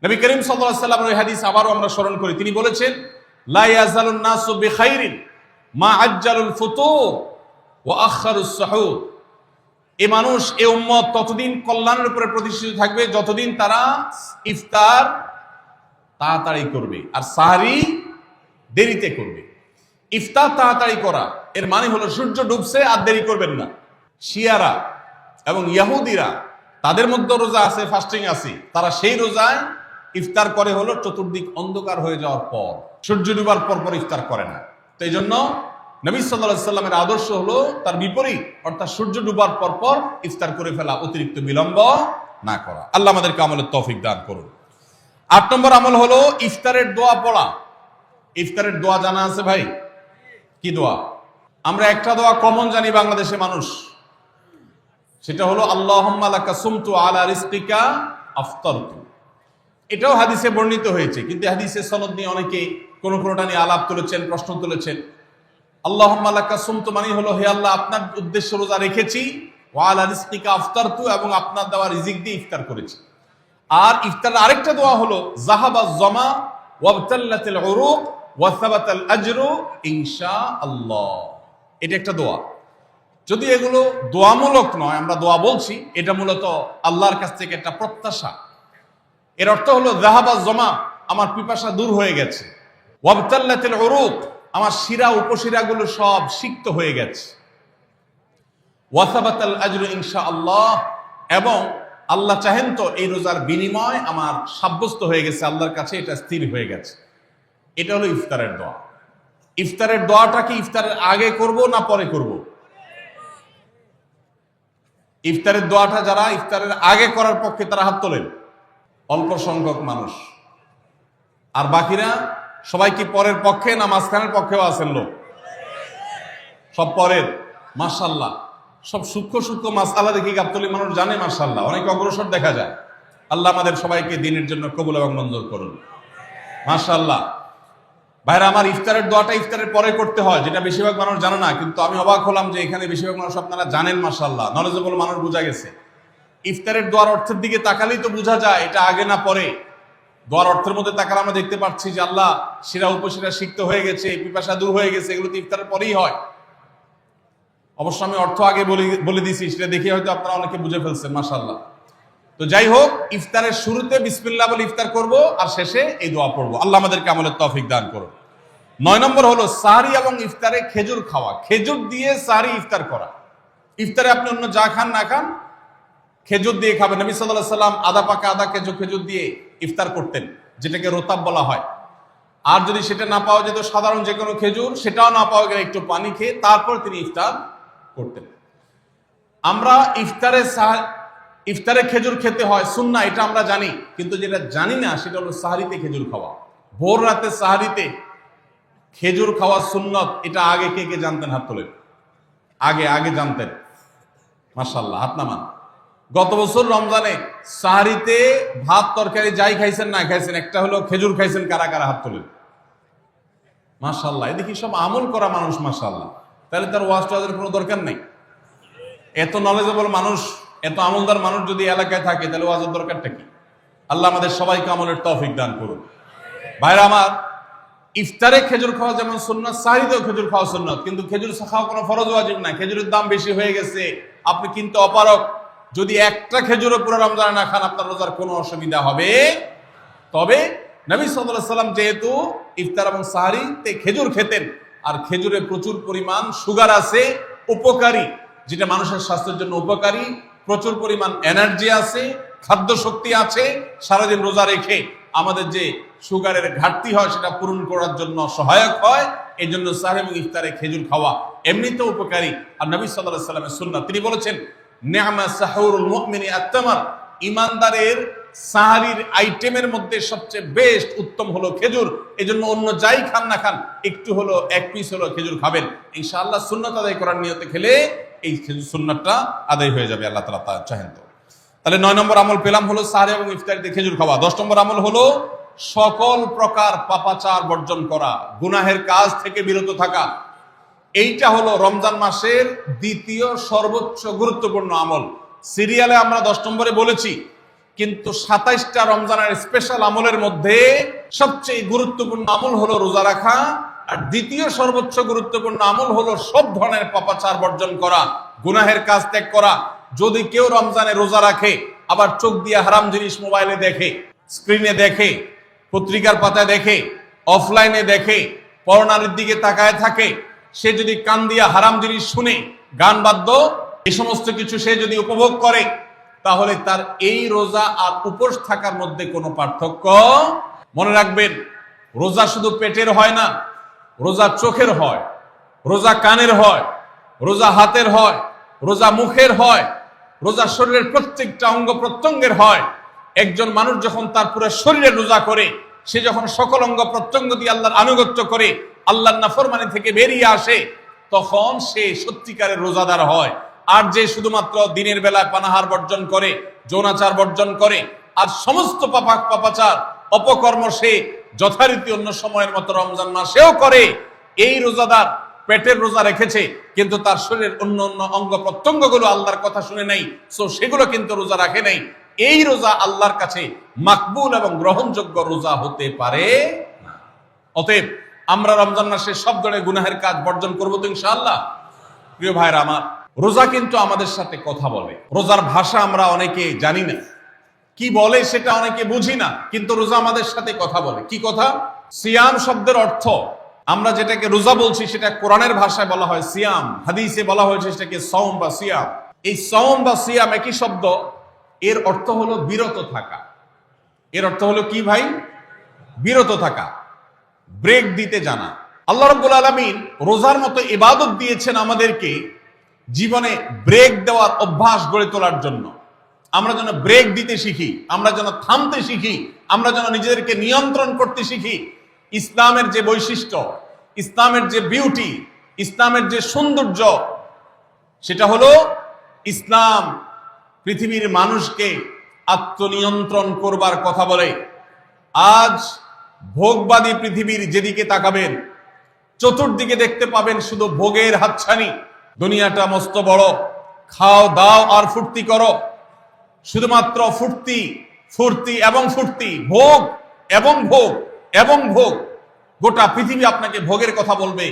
নবী করিম সাল্লাল্লাহু আলাইহি ওয়াসাল্লামের ওই হাদিস আবারও আমরা স্মরণ করি। তিনি বলেছেন, লা ইয়াজালুন নাসু বিখাইরিন মা আজ্জালুল ফুতুর ওয়া আখারুস সুহুর। এই মানুষ, এই উম্মত ততদিন কল্যাণের উপরে প্রতিষ্ঠিত থাকবে যতদিন তারা ইফতার তাড়াতাড়ি করবে আর সাহরি দেরিতে করবে। ইফতার তাড়াতাড়ি করা এর মানে হলো সূর্য ডুবছে আর দেরি করবেন না। শিয়ারা এবং ইহুদিরা, তাদের মধ্যে রোজা আছে, ফাস্টিং আছে, তারা সেই রোজায় ইফতার করে হলো চতুর্দিক অন্ধকার হয়ে যাওয়ার পর, সূর্য ডুবার পর পর ইফতার করে না। তো এই জন্য নবী সাল্লাল্লাহু আলাইহি সাল্লামের আদর্শ হলো তার বিপরীত, অর্থাৎ সূর্য ডুবার পর পর ইফতার করে ফেলা, অতিরিক্ত বিলম্ব না করা। আল্লাহ আমাদেরকে আমলের তৌফিক দান করুন। 8 নম্বর আমল হলো ইফতারের দোয়া পড়া। ইফতারের দোয়া জানা আছে ভাই? কি দোয়া? আমরা একটা দোয়া কমন জানি বাংলাদেশের মানুষ, সেটা হলো আল্লাহুম্মা লাকা সুমতু আলা রিজকিকা আফতারতু। এটাও হাদিসে বর্ণিত হয়েছে, কিন্তু হাদিসের সনদ নিয়ে অনেকে কোনটা নিয়ে আলাপ তুলেছেন, প্রশ্ন তুলেছেন। আল্লাহুম্মা লাকা সুমতু মানে হলো, হে আল্লাহ, আপনার উদ্দেশ্যে রোজা রেখেছি, ওয়া আলা রিজকিকা আফতারতু, এবং আপনার দেওয়া রিজিক দিয়ে ইফতার করেছি। আর ইফতারের আরেকটা দোয়া হলো যাহাবাজ জামা ওয়াবতাল্লাতিল উরুক ওয়া সাবাতাল আজরু ইনশাআল্লাহ। এটা একটা দোয়া। যদি এগুলো দোয়ামূলক নয়, আমরা দোয়া বলছি, এটা মূলত আল্লাহর কাছ থেকে একটা প্রত্যাশা। এর অর্থ হলো যাহাবাজ জামা, আমার পিপাসা দূর হয়ে গেছে, ওয়াবতাল্লাতিল উরুক, আমার শিরা উপশিরাগুলো সব সিক্ত হয়ে গেছে, ওয়া সাবাতাল আজরু ইনশাআল্লাহ, এবং আল্লাহ চাহেন তো এই রোজার বিনিময় আমার সাব্যস্ত হয়ে গেছে আল্লাহর কাছে, এটা স্থির হয়ে গেছে। এটা হলো ইফতারের দোয়া। ইফতারের দোয়াটা কি ইফতারের আগে করব না পরে করব? ইফতারের দোয়াটা যারা ইফতারের আগে করার পক্ষে তারা হাত তোলেন, অল্প সংখ্যক মানুষ। আর বাকিরা সবাই কি পরের পক্ষে না মাঝখানের পক্ষেও আছেন লোক? সব পরের। মাশাআল্লাহ, সব সূক্ষ্ম সূক্ষ্ম মাসআলা দেখি গাবতলী মানুষ জানে, মাশাআল্লাহ, অনেক অগ্রসর দেখা যায়। আল্লাহ আমাদের সবাইকে দ্বীনের জন্য কবুল এবং মঞ্জুর করুন, মাশাআল্লাহ। ভাইরা আমার, ইফতারের দোয়াটা ইফতারের পরে করতে হয়, যেটা বেশিরভাগ মানুষ জানে না, কিন্তু আমি অবাক হলাম যে এখানে বেশিরভাগ মানুষ আপনারা জানেন, মাশাআল্লাহ, নলেজেবল মানুষ বোঝা গেছে। ইফতারের দোয়ার অর্থের দিকে তাকালেই তো বোঝা যায় এটা আগে না পরে। দোয়ার অর্থের মধ্যে তাকালে আমরা দেখতে পাচ্ছি যে আল্লাহ শিরা উপশিরা সিক্ত হয়ে গেছে, পিপাসা দূর হয়ে গেছে, এগুলো তো ইফতারের পরেই হয়। অবশ্য আমি অর্থ আগে বলে দিয়েছি, সেটা দেখে হয়তো আপনারা অনেকে বুঝে ফেলছেন, মাশাআল্লাহ। তো যাই হোক, ইফতারের শুরুতে বিসমিল্লাহ বলে ইফতার করব, আর শেষে এই দোয়া পড়বো। আল্লাহ আমাদেরকে আমলের তৌফিক দান করুন। 9 নম্বর হলো সাহরি এবং ইফতারে খেজুর খাওয়া। খেজুর দিয়ে সাহরি ইফতার করা। ইফতারে আপনি অন্য যা খান না খান, খেজুর দিয়ে খাবেন। নবী সাল্লাল্লাহু আলাইহি সাল্লাম আদা পাকা আদা খেজুর দিয়ে ইফতার করতেন, যেটাকে রোতাব বলা হয়। আর যদি সেটা না পাওয়া যেত, সাধারণ যে কোনো খেজুর, সেটাও না পাওয়া গেলে একটু পানি খেয়ে তারপর তিনি ইফতার করতেন। আমরা ইফতারে খেজুর খেতে হয় সুন্নাহ, এটা আমরা জানি, কিন্তু যেটা জানি না সেটা হলো সাহরিতে খেজুর খাওয়া। ভোর রাতে সাহরিতে খেজুর খাওয়া সুন্নত, এটা আগে কে কে জানতেন? হাত তোলেন। আগে জানতেন, মাশাআল্লাহ, হাত নামান। গত বছর রমজানে সাহরিতে ভাত তরকারি যাই খাইছেন না খাইছেন, একটা হলো খেজুর খাইছেন, কারা কারা হাত তোলেন? মাশাআল্লাহ, এদিকে সব আমল করা মানুষ, মাশাআল্লাহ। তাহলে তার ওয়াজ টোয়াজের কোনো দরকার নেই। এত নলেজেবল মানুষ, এত আমলদার মানুষ যদি এলাকায় থাকে, তাহলে ওয়াজের দরকারটা কি? আল্লাহ আমাদের সবাইকে আমলের তৌফিক দান করুন। ভাইরা আমার, ইফতারে খেজুর খাওয়া যেমন সুন্নাত, সাহরিতেও খেজুর খাওয়া সুন্নাত, কিন্তু খেজুর খাওয়া কোনো ফরজ ওয়াজিব না। খেজুরের দাম বেশি হয়ে গেছে, আপনি কিন্তু অপারক। যদি একটা খেজুরও পুরো রমজানে না খান, আপনার রোজার কোনো অসুবিধা হবে। তবে নবী সাল্লাল্লাহু আলাইহি সাল্লাম যেহেতু ইফতার এবং সাহরিতে খেজুর খেতেন, আর খেজুরে প্রচুর পরিমাণ সুগার আছে, উপকারী, যেটা মানুষের স্বাস্থ্যের জন্য উপকারী, প্রচুর পরিমাণ এনার্জি আছে, খাদ্য শক্তি আছে, সারাদিন রোজা রেখে আমাদের যে সুগারের ঘাটতি হয় সেটা পূরণ করার জন্য সহায়ক হয়। এই জন্য সাহরি এবং ইফতারে খেজুর খাওয়া এমনিতেও উপকারী। আর নবী সাল্লাল্লাহু আলাইহি সাল্লামের সুন্নাত, তিনি বলেছেন, নি'মা সাহুরুল মুমিনি আত-তামার, ইমানদারের সাহারির আইটেমের মধ্যে সবচেয়ে বেস্ট উত্তম হলো খেজুর। এই জন্য অন্য যাই খান না খান, একটু হলো, এক পিস হলো খেজুর খাবেন। ইনশাআল্লাহ সুন্নাত আদায় করার নিয়তে খেলে এই খেজুর সুন্নাতটা আদায় হয়ে যাবে, আল্লাহ তাআলা তা চাহেন তো। তাহলে 9 নম্বর আমল পেলাম হলো সাহরি এবং ইফতারিতে খেজুর খাওয়া। 10 নম্বর আমল হলো সকল প্রকার পাপাচার বর্জন করা, গুনাহের কাজ থেকে বিরত থাকা। এইটা হলো রমজান মাসের দ্বিতীয় সর্বোচ্চ গুরুত্বপূর্ণ আমল। সিরিয়ালে আমরা 10 নম্বরে বলেছি, কিন্তু 27টা রমজানের স্পেশাল আমলের মধ্যে সবচেয়ে গুরুত্বপূর্ণ আমল হলো রোজা রাখা, আর দ্বিতীয় সর্বোচ্চ গুরুত্বপূর্ণ আমল হলো সব ধরনের পাপাচার বর্জন করা, গুনাহের কাজ ত্যাগ করা। যদি কেউ রমজানে রোজা রাখে, আবার চোখ দিয়ে হারাম জিনিস মোবাইলে দেখে, স্ক্রিনে দেখে, পত্রিকার পাতায় দেখে, অফলাইনে দেখে, পরনারীর দিকে তাকায় থাকে, সে যদি কান দিয়া হারাম জিনিস শুনে, গান বাদ্য, এই সমস্ত কিছু সে যদি উপভোগ করে, তাহলে তার এই রোজা আর উপোস থাকার মধ্যে কোনো পার্থক্য। মনে রাখবেন, রোজা শুধু পেটের হয় না, রোজা চোখের হয়, রোজা কানের হয়, রোজা হাতের হয়, রোজা মুখের হয়, রোজা শরীরের প্রত্যেকটা অঙ্গ প্রত্যঙ্গের হয়। একজন মানুষ যখন তার পুরো শরীরে রোজা করে, সে যখন সকল অঙ্গ প্রত্যঙ্গ দিয়ে আল্লাহর আনুগত্য করে, আল্লাহর নাফরমানি থেকে বেরিয়ে আসে, তখন সে সত্যিকারের রোজাদার হয়। আর যে শুধুমাত্র দিনের বেলায় পানাহার বর্জন করে, যৌনাচার বর্জন করে, আর সমস্ত পাপাচার অপকর্ম সে যথারীতি অন্য সময়ের মতো রমজান মাসেও করে, এই রোজাদার পেটের রোজা রেখেছে, কিন্তু তার শরীরের অন্য অন্য অঙ্গ প্রত্যঙ্গগুলো আল্লাহর কথা শুনে নাই, সো সেগুলো কিন্তু রোজা রাখে নাই। এই রোজা আল্লাহর কাছে মাকবুল এবং গ্রহণযোগ্য রোজা হতে পারে না। অতএব আমরা রমজান মাসে সব ধরনের গুনাহের কাজ বর্জন করবো তো ইনশাআল্লাহ। প্রিয় ভাইরা আমার, রোজা কিন্তু আমাদের সাথে কথা বলে। রোজার ভাষা আমরা অনেকে জানি না, কি বলে সেটা অনেকে বুঝি না, কিন্তু রোজা আমাদের সাথে কথা বলে। কি কথা? সিয়াম শব্দের অর্থ, আমরা যেটাকে রোজা বলছি সেটা কোরআনের ভাষায় বলা হয় সিয়াম, হাদিসে বলা হয়েছে সেটাকে সওম বা সিয়াম। এই সওম বা সিয়াম একই শব্দ, এর অর্থ হলো বিরত থাকা। এর অর্থ হলো কি ভাই? বিরত থাকা, ব্রেক দিতে জানা। আল্লাহ রাব্বুল আলামিন রোজার মতো ইবাদত দিয়েছেন আমাদেরকে জীবনে ব্রেক দেওয়ার অভ্যাস গড়ে তোলার জন্য। আমরা যেন ব্রেক দিতে শিখি, আমরা যেন থামতে শিখি, আমরা যেন নিজেদেরকে নিয়ন্ত্রণ করতে শিখি। ইসলামের যে বৈশিষ্ট্য, ইসলামের যে বিউটি, ইসলামের যে সৌন্দর্য, সেটা হলো ইসলাম পৃথিবীর মানুষকে আত্মনিয়ন্ত্রণ করবার কথা বলে। আজ ভোগবাদী পৃথিবীর যেদিকে তাকাবেন, চতুর্দিকে দেখতে পাবেন শুধু ভোগের হাতছানি। দুনিয়াটা মস্ত বড়, খাও দাও আর ফুর্তি করো। শুধুমাত্র ফুর্তি ফুর্তি এবং ফুর্তি, ভোগ এবং ভোগ এবং ভোগ। গোটা পৃথিবী আপনাকে ভোগের কথা বলবে,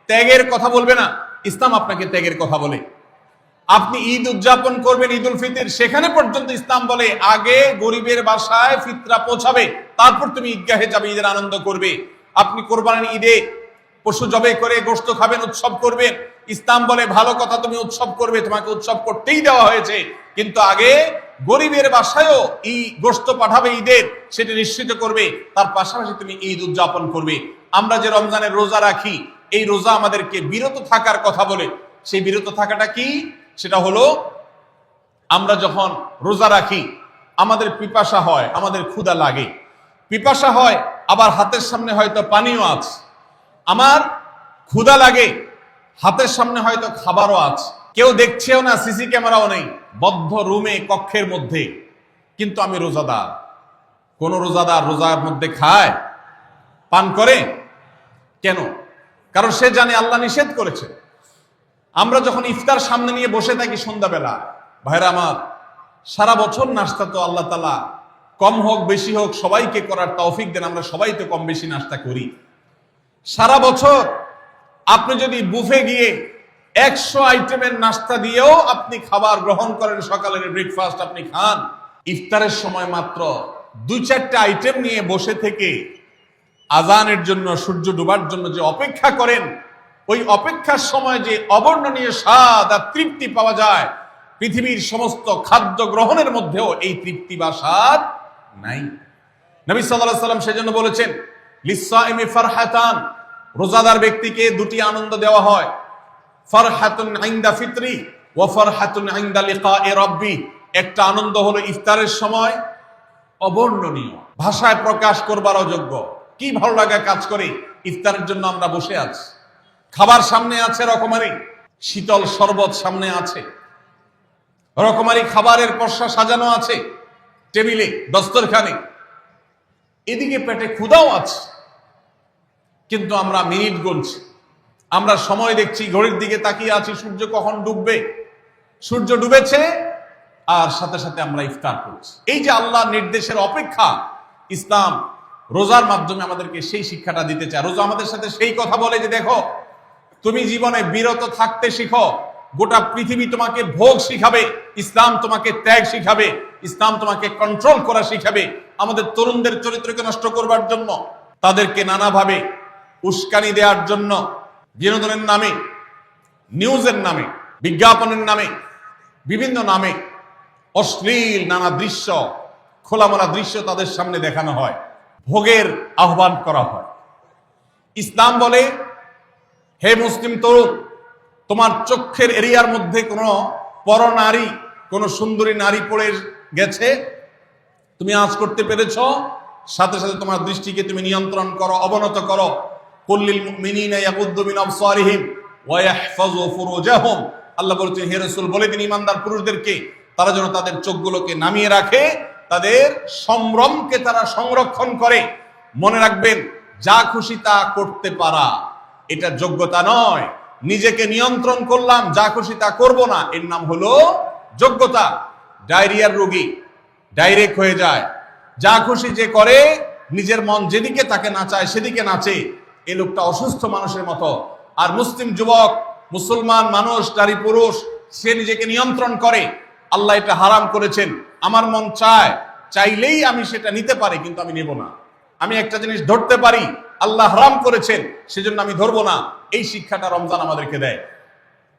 ত্যাগের কথা বলবে না। ইসলাম আপনাকে ত্যাগের কথা বলে। আপনি ঈদ উদযাপন করবেন, ঈদ উল ফিতর, সেখানে পর্যন্ত ইসলাম বলে আগে গরিবের বাসায় ফিতরা পৌঁছাবে, তারপর তুমি ঈদগাহে যাবে, ঈদের আনন্দ করবে। আপনি কোরবানির ঈদে পশু জবাই করে গোশত খাবেন, উৎসব করবেন। ইসলাম বলে ভালো কথা, তুমি উৎসব করবে, তোমাকে উৎসব করতেই দেওয়া হয়েছে, কিন্তু আগে গরিবের বাসায়ও গোশত পাঠাবে ঈদের, সেটা নিশ্চিত করবে, তার পাশাপাশি তুমি ঈদ উদযাপন করবে। আমরা যে রমজানের রোজা রাখি, এই রোজা আমাদেরকে বিরত থাকার কথা বলে। সেই বিরত থাকাটা কি? সেটা হলো আমরা যখন রোজা রাখি আমাদের পিপাসা হয়, আমাদের ক্ষুধা লাগে, পিপাসা হয়, আবার হাতের সামনে হয়তো পানিও আছে। আমার ক্ষুধা লাগে, হাতের সামনে হয়তো খাবারও আছে, কেউ দেখছেও না, সিসি ক্যামেরাও নেই, বদ্ধ রুমে কক্ষের মধ্যে, কিন্তু আমি রোজাদার। কোন রোজাদার রোজার মধ্যে খায়, পান করে? কেন? কারণ সে জানে আল্লাহ নিষেধ করেছে। আমরা যখন ইফতার সামনে নিয়ে বসে থাকি সন্ধ্যাবেলা, ভাইরা আমার, সারা বছর নাস্তা তো আল্লাহ তাআলা কম হোক বেশি হোক সবাইকে করার তৌফিক দেন, আমরা সবাই তো কম বেশি নাস্তা করি সারা বছর। আপনি যদি বুফে গিয়ে 100 আইটেমের নাস্তা দিয়েও আপনি খাবার গ্রহণ করেন, সকালের ব্রেকফাস্ট আপনি খান, ইফতারের সময় মাত্র 2-4টা আইটেম নিয়ে বসে থেকে আজানের জন্য, সূর্য ডুবার জন্য যে অপেক্ষা করেন, ওই অপেক্ষার সময় যে অবর্ণনীয় স্বাদ আর তৃপ্তি পাওয়া যায়, পৃথিবীর সমস্ত খাদ্য গ্রহণের মধ্যেও এই তৃপ্তি বা স্বাদ নাই। নবী সাল্লাল্লাহু আলাইহি ওয়াসাল্লাম সেজন্য বলেছেন, লিসসাইমি ফারহাতান, রোজাদার ব্যক্তিকে দুটি আনন্দ দেওয়া হয়, ফারহাতুন ইনদা ফিতরি ওয়া ফারহাতুন ইনদা লিকাই রাব্বি। একটা আনন্দ হলো ইফতারের সময়, অবর্ণনীয়, ভাষায় প্রকাশ করবার অযোগ্য। কি ভালো লাগা কাজ করে, ইফতারের জন্য আমরা বসে আছি, খাবার সামনে আছে, রকমারি শীতল শরবত সামনে আছে, রকমারি খাবারের পসরা সাজানো আছে টেবিলে, দস্তরখানে, এদিকে পেটে ক্ষুধাও আছে, কিন্তু আমরা মিনিট গুনছি, আমরা সময় দেখছি, ঘড়ির দিকে তাকিয়ে আছি, সূর্য কখন ডুববে। সূর্য ডুবেছে আর সাথে সাথে আমরা ইফতার করছি। এই যে আল্লাহর নির্দেশের অপেক্ষা, ইসলাম রোজার মাধ্যমে আমাদেরকে সেই শিক্ষাটা দিতে চায়। রোজা আমাদের সাথে সেই কথা বলে যে দেখো, তুমি জীবনে বিরত থাকতে শিখো, গোটা পৃথিবী তোমাকে ভোগ শিখাবে, ইসলাম তোমাকে ত্যাগ শিখাবে, ইসলাম তোমাকে কন্ট্রোল করা শিখাবে। আমাদের তরুণদের চরিত্রকে নষ্ট করবার জন্য, তাদেরকে নানাভাবে উস্কানি দেওয়ার জন্য, বিনোদনের নামে, নিউজের নামে, বিজ্ঞাপনের নামে, বিভিন্ন নামে অশ্লীল নানা দৃশ্য, খোলামেলা দৃশ্য তাদের সামনে দেখানো হয়, ভোগের আহ্বান করা হয়। ইসলাম বলে, হে মুসলিম তরুণ, তোমার চোখের এরিয়ার মধ্যে কোনো পরনারী, কোন সুন্দরী নারী পড়ে গেছে, তুমি আঁচ করতে পেরেছ, সাথে সাথে তোমার দৃষ্টিকে তুমি নিয়ন্ত্রণ করো, অবনত করো। কুল্লিল মুমিনিনা ইয়াগুদ্দু মিন আবসারিহিম ওয়া ইয়াহফাযু ফুরুজাহুম। আল্লাহ বলেছেন, হে রাসূল বলে দিন ইমানদার পুরুষদেরকে, তারা যেন তাদের চোখগুলোকে নামিয়ে রাখে, তাদের সম্ভ্রমকে তারা সংরক্ষণ করে। মনে রাখবেন, যা খুশি তা করতে পারা এটা যোগ্যতা নয়। নিজেকে নিয়ন্ত্রণ করলাম, যা খুশি তা করব না, এর নাম হলো যোগ্যতা। ডায়রিয়ার রোগী ডাইরেক্ট হয়ে যায়, যা খুশি যে করে, নিজের মন যেদিকে তাকে নাচায় সেদিকে নাচে, এই লোকটা অসুস্থ মানুষের মতো। আর মুসলিম যুবক, মুসলমান মানুষ, নারী পুরুষ, সে নিজেকে নিয়ন্ত্রণ করে। আল্লাহ এটা হারাম করেছেন, আমার মন চায়, চাইলেই আমি সেটা নিতে পারি, কিন্তু আমি নেব না। আমি একটা জিনিস ধরতে পারি, আল্লাহ হারাম করেছেন, সেজন্য আমি ধরবো না। এই শিক্ষাটা রমজান আমাদেরকে দেয়।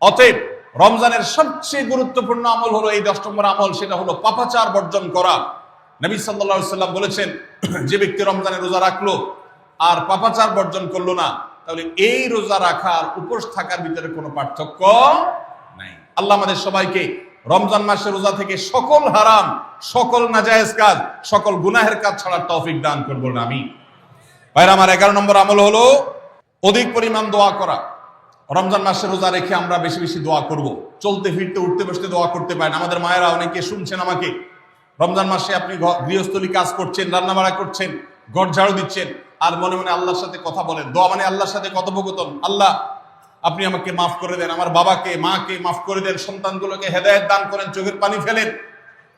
অতএব রমজানের সবচেয়ে গুরুত্বপূর্ণ আমল হলো এই 10 নম্বর আমল, সেটা হলো পাপাচার বর্জন করা। নবী সাল্লাল্লাহু আলাইহি ওয়াসাল্লাম বলেছেন, যে ব্যক্তি রমজানে রোজা রাখলো আর পাপাচার বর্জন করলো না, তাহলে এই রোজা রাখার উপোস থাকার ভিতরে কোনো পার্থক্য নাই। আল্লাহ আমাদের সবাইকে রমজান মাসের রোজা থেকে সকল হারাম, সকল নাজায়েজ কাজ, সকল গুনাহের কাজ ছাড়ার তৌফিক দান করবেন আমি। ভাইরা আমার, 11 নম্বর আমল হলো অধিক পরিমাণ দোয়া করা। রমজান মাসের রোজা রেখে আমরা বেশি বেশি দোয়া করব। চলতে ফিরতে উঠতে বসতে দোয়া করতে পারেন। আমাদের মায়েরা অনেকে শুনছেন আমাকে, রমজান মাসে আপনি গৃহস্থলী কাজ করছেন, রান্নাবাড়া করছেন, ঘর ঝাড়ু দিচ্ছেন, আর মনে মনে আল্লাহর সাথে কথা বলেন। দোয়া মানে আল্লাহর সাথে কথোপকথন। আল্লাহ, আপনি আমাকে মাফ করে দেন, আমার বাবাকে মাকে মাফ করে দেন, সন্তানগুলোকে হেদায়েত দান করেন, চোখের পানি ফেলেন।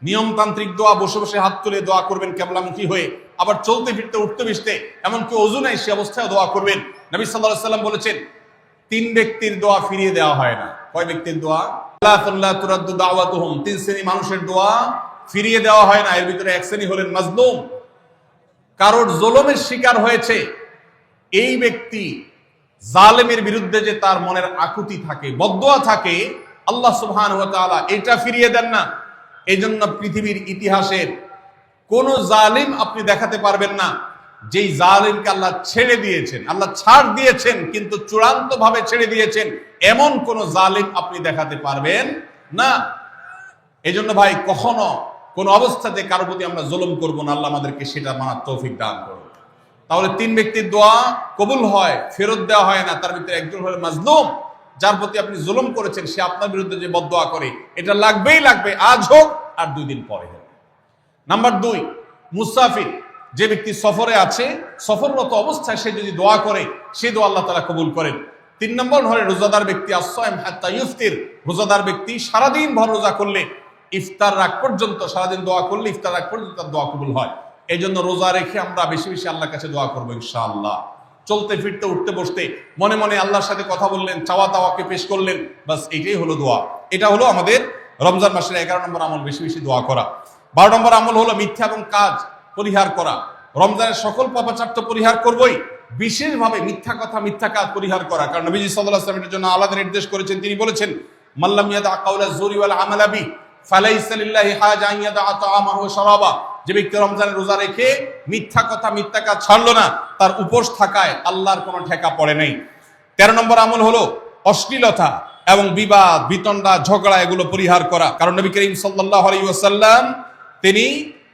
নিয়মতান্ত্রিক দোয়া, বসে বসে হাত তুলে দোয়া করবেন কেবলামুখী হয়ে, আবার চলতে ফিরতে উঠতে বসতে, এমনকি ওযু নাই সে অবস্থায় দোয়া করবেন। নবী সাল্লাল্লাহু আলাইহি ওয়াসাল্লাম বলেছেন 3 ব্যক্তির দোয়া ফিরিয়ে দেওয়া হয় না। কয় ব্যক্তির দোয়া? লা তুরাদ্দু দাওয়াতুহুম, 3 শ্রেণী মানুষের দোয়া ফিরিয়ে দেওয়া হয় না। এর ভিতরে এক শ্রেণী হলেন মাজলুম, কারোর জুলুমের শিকার হয়েছে এই ব্যক্তি। জালেমের বিরুদ্ধে যে তার মনের আকুতি থাকে, বদদোয়া থাকে, আল্লাহ সুবহানাহু ওয়া তাআলা এটা ফিরিয়ে দেন না। এইজন্য পৃথিবীর ইতিহাসের কোন জালিম আপনি দেখাতে পারবেন না যেই জালিমকে আল্লাহ ছেড়ে দিয়েছেন, আল্লাহ ছাড় দিয়েছেন কিন্তু চূড়ান্ত ভাবে ছেড়ে দিয়েছেন, এমন কোন জালিম আপনি দেখাতে পারবেন না। এইজন্য ভাই কখনো কোন অবস্থাতে কারো প্রতি আমরা জুলুম করব না। আল্লাহ আমাদেরকে সেটা মানার তৌফিক দান করুন। তাহলে 3 ব্যক্তির দোয়া কবুল হয়, ফেরত দেওয়া হয় না। তার ভিতরে একজন হলো মাজলুম, যার প্রতি আপনি জুলুম করেছেন, সে আপনার বিরুদ্ধে যে বদদোয়া করে, এটা লাগবেই লাগবে, আজ হোক আর 2 দিন পরে হোক। নাম্বার 2, মুসাফির, যে ব্যক্তি সফরে আছে, সফররত অবস্থায় সে যদি দোয়া করে, সে দোয়া আল্লাহ তাআলা কবুল করেন। 3 নম্বর হলো রোজাদার ব্যক্তি, as-সাইম হাত্তা ইফতির, রোজাদার ব্যক্তি সারাদিন ভর রোজা করলে ইফতার রাগ পর্যন্ত, সারাদিন দোয়া করলে ইফতার রাগ পর্যন্ত তার দোয়া কবুল হয়। এই জন্য রোজা রেখে আমরা বেশি বেশি আল্লাহর কাছে দোয়া করবো ইনশাআল্লাহ। চলতে ফিরতে উঠতে বসতে মনে মনে আল্লাহর সাথে কথা বললেন, চাওয়া তাওয়াকে পেশ করলেন, বাস এটাই হলো দোয়া। এটা হলো আমাদের রমজান মাসের 11 নম্বর আমল, বেশি বেশি দোয়া করা। 12 নম্বর আমল হলো মিথ্যা এবং কাজ পরিহার করা। রমজানের সকল পাপাচার তো পরিহার করবই, বিশেষভাবে মিথ্যা কথা, মিথ্যা কাজ পরিহার করা। কারণ নবীজি সাল্লাল্লাহু আলাইহি ওয়াসাল্লাম এর জন্য আলাদা নির্দেশ করেছেন। তিনি বলেছেন, মাল্লাম ইয়াদা কাওলা যুরি ওয়াল আমালা বি ফালাইসা লিল্লাহি হাজা আন ইয়াদা তাআমাহু ওয়া শারাবা। যে ব্যক্তি রমজানের রোজা রেখে মিথ্যা কথা, মিথ্যা কাজ ছাড়লো না, তার উপোস থাকায় আল্লাহর কোনো ঠেকা পড়ে নাই। 13 নম্বর আমল হলো অশ্লীলতা এবং বিবাদ, বিতণ্ডা, ঝগড়া, এগুলো পরিহার করা। কারণ নবী করিম সাল্লাল্লাহু আলাইহি ওয়াসাল্লাম তিনি